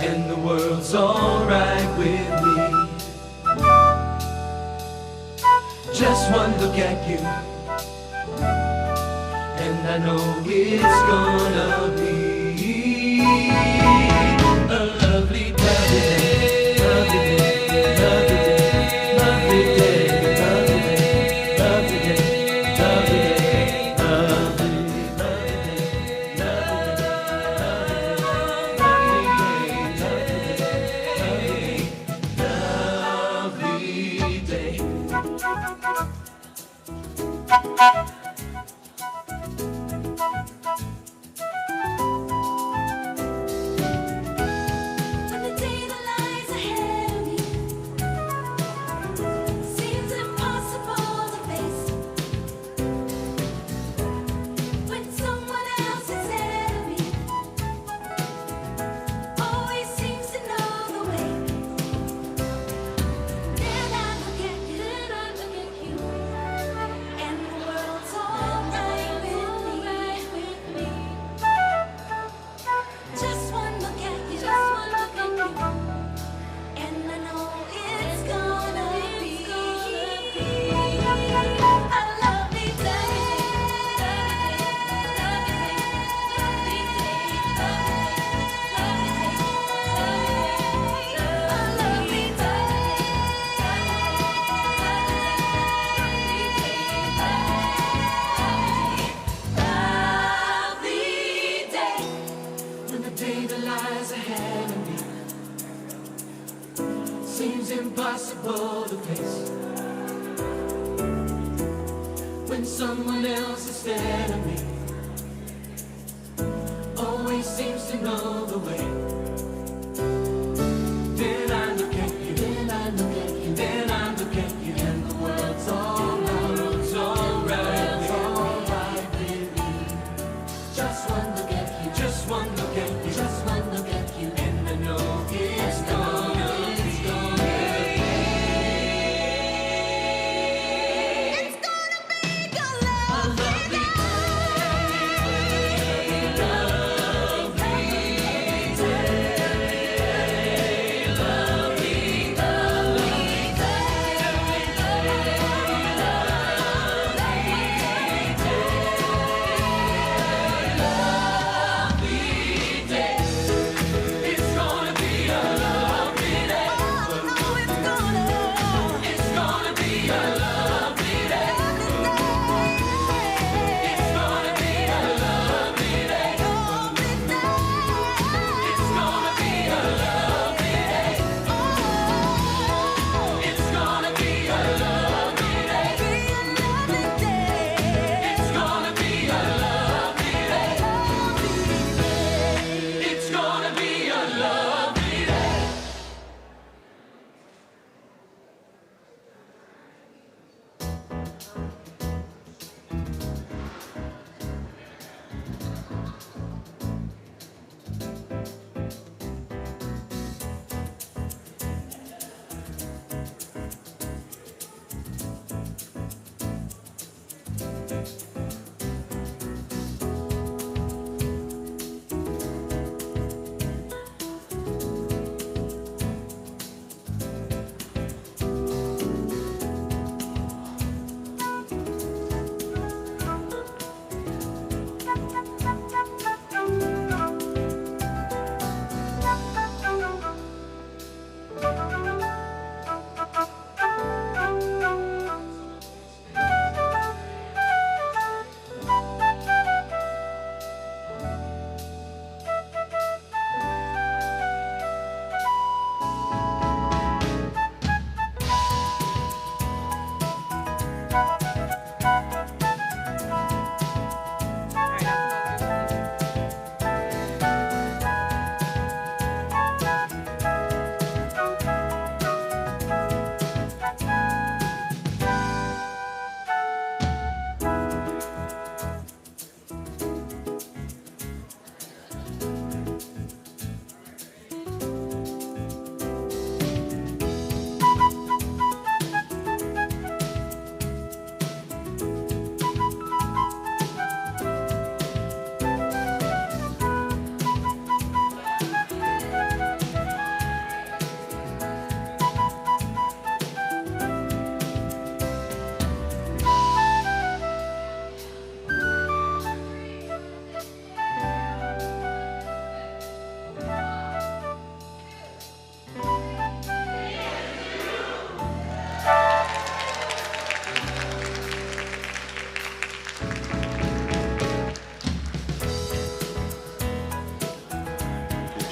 Speaker 22: and the world's alright with me. Just one look at you, and I know it's gonna be a lovely, lovely day, lovely day, lovely day, lovely day, lovely day, lovely day, lovely day, lovely day, lovely day, lovely day. wanting someone else instead of me. Always seems to know the way. Then I look at you, then I look at you, then I look at you, and the world's all right, it's all right with you. Just one look at you, just one look at you, just one look at you, and I know it's gonna be.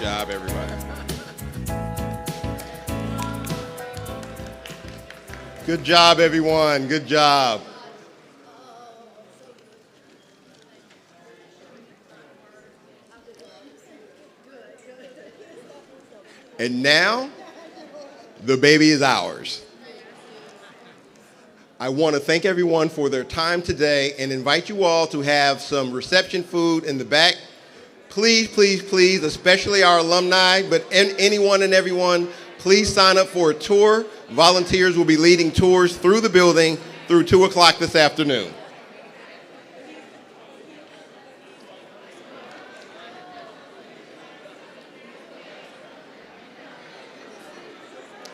Speaker 12: job, everybody. Good job, everyone. Good job. And now, the baby is ours. I want to thank everyone for their time today and invite you all to have some reception food in the back. Please, please, please, especially our alumni, but anyone and everyone, please sign up for a tour. Volunteers will be leading tours through the building through 2 o'clock this afternoon.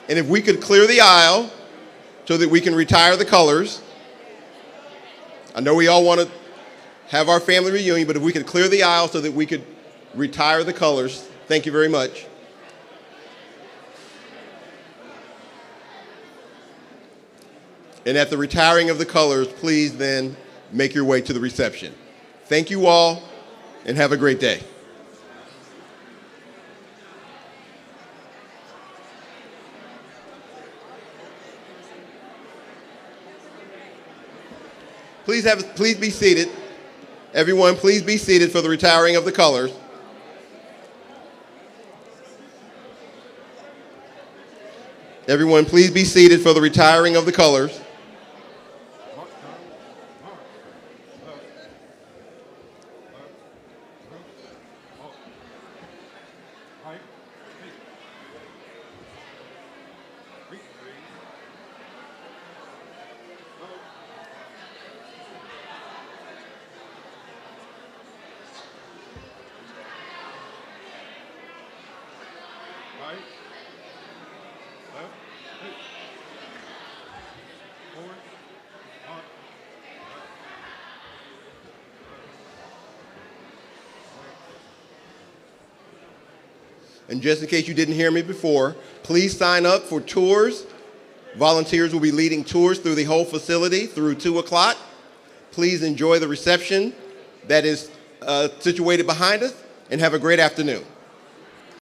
Speaker 12: And if we could clear the aisle so that we can retire the colors. I know we all want to have our family reunion, but if we could clear the aisle so that we could retire the colors. Thank you very much. And at the retiring of the colors, please then make your way to the reception. Thank you all, and have a great day. Please be seated. Everyone, please be seated for the retiring of the colors. Everyone, please be seated for the retiring of the colors. And just in case you didn't hear me before, please sign up for tours. Volunteers will be leading tours through the whole facility through 2 o'clock. Please enjoy the reception that is situated behind us, and have a great afternoon.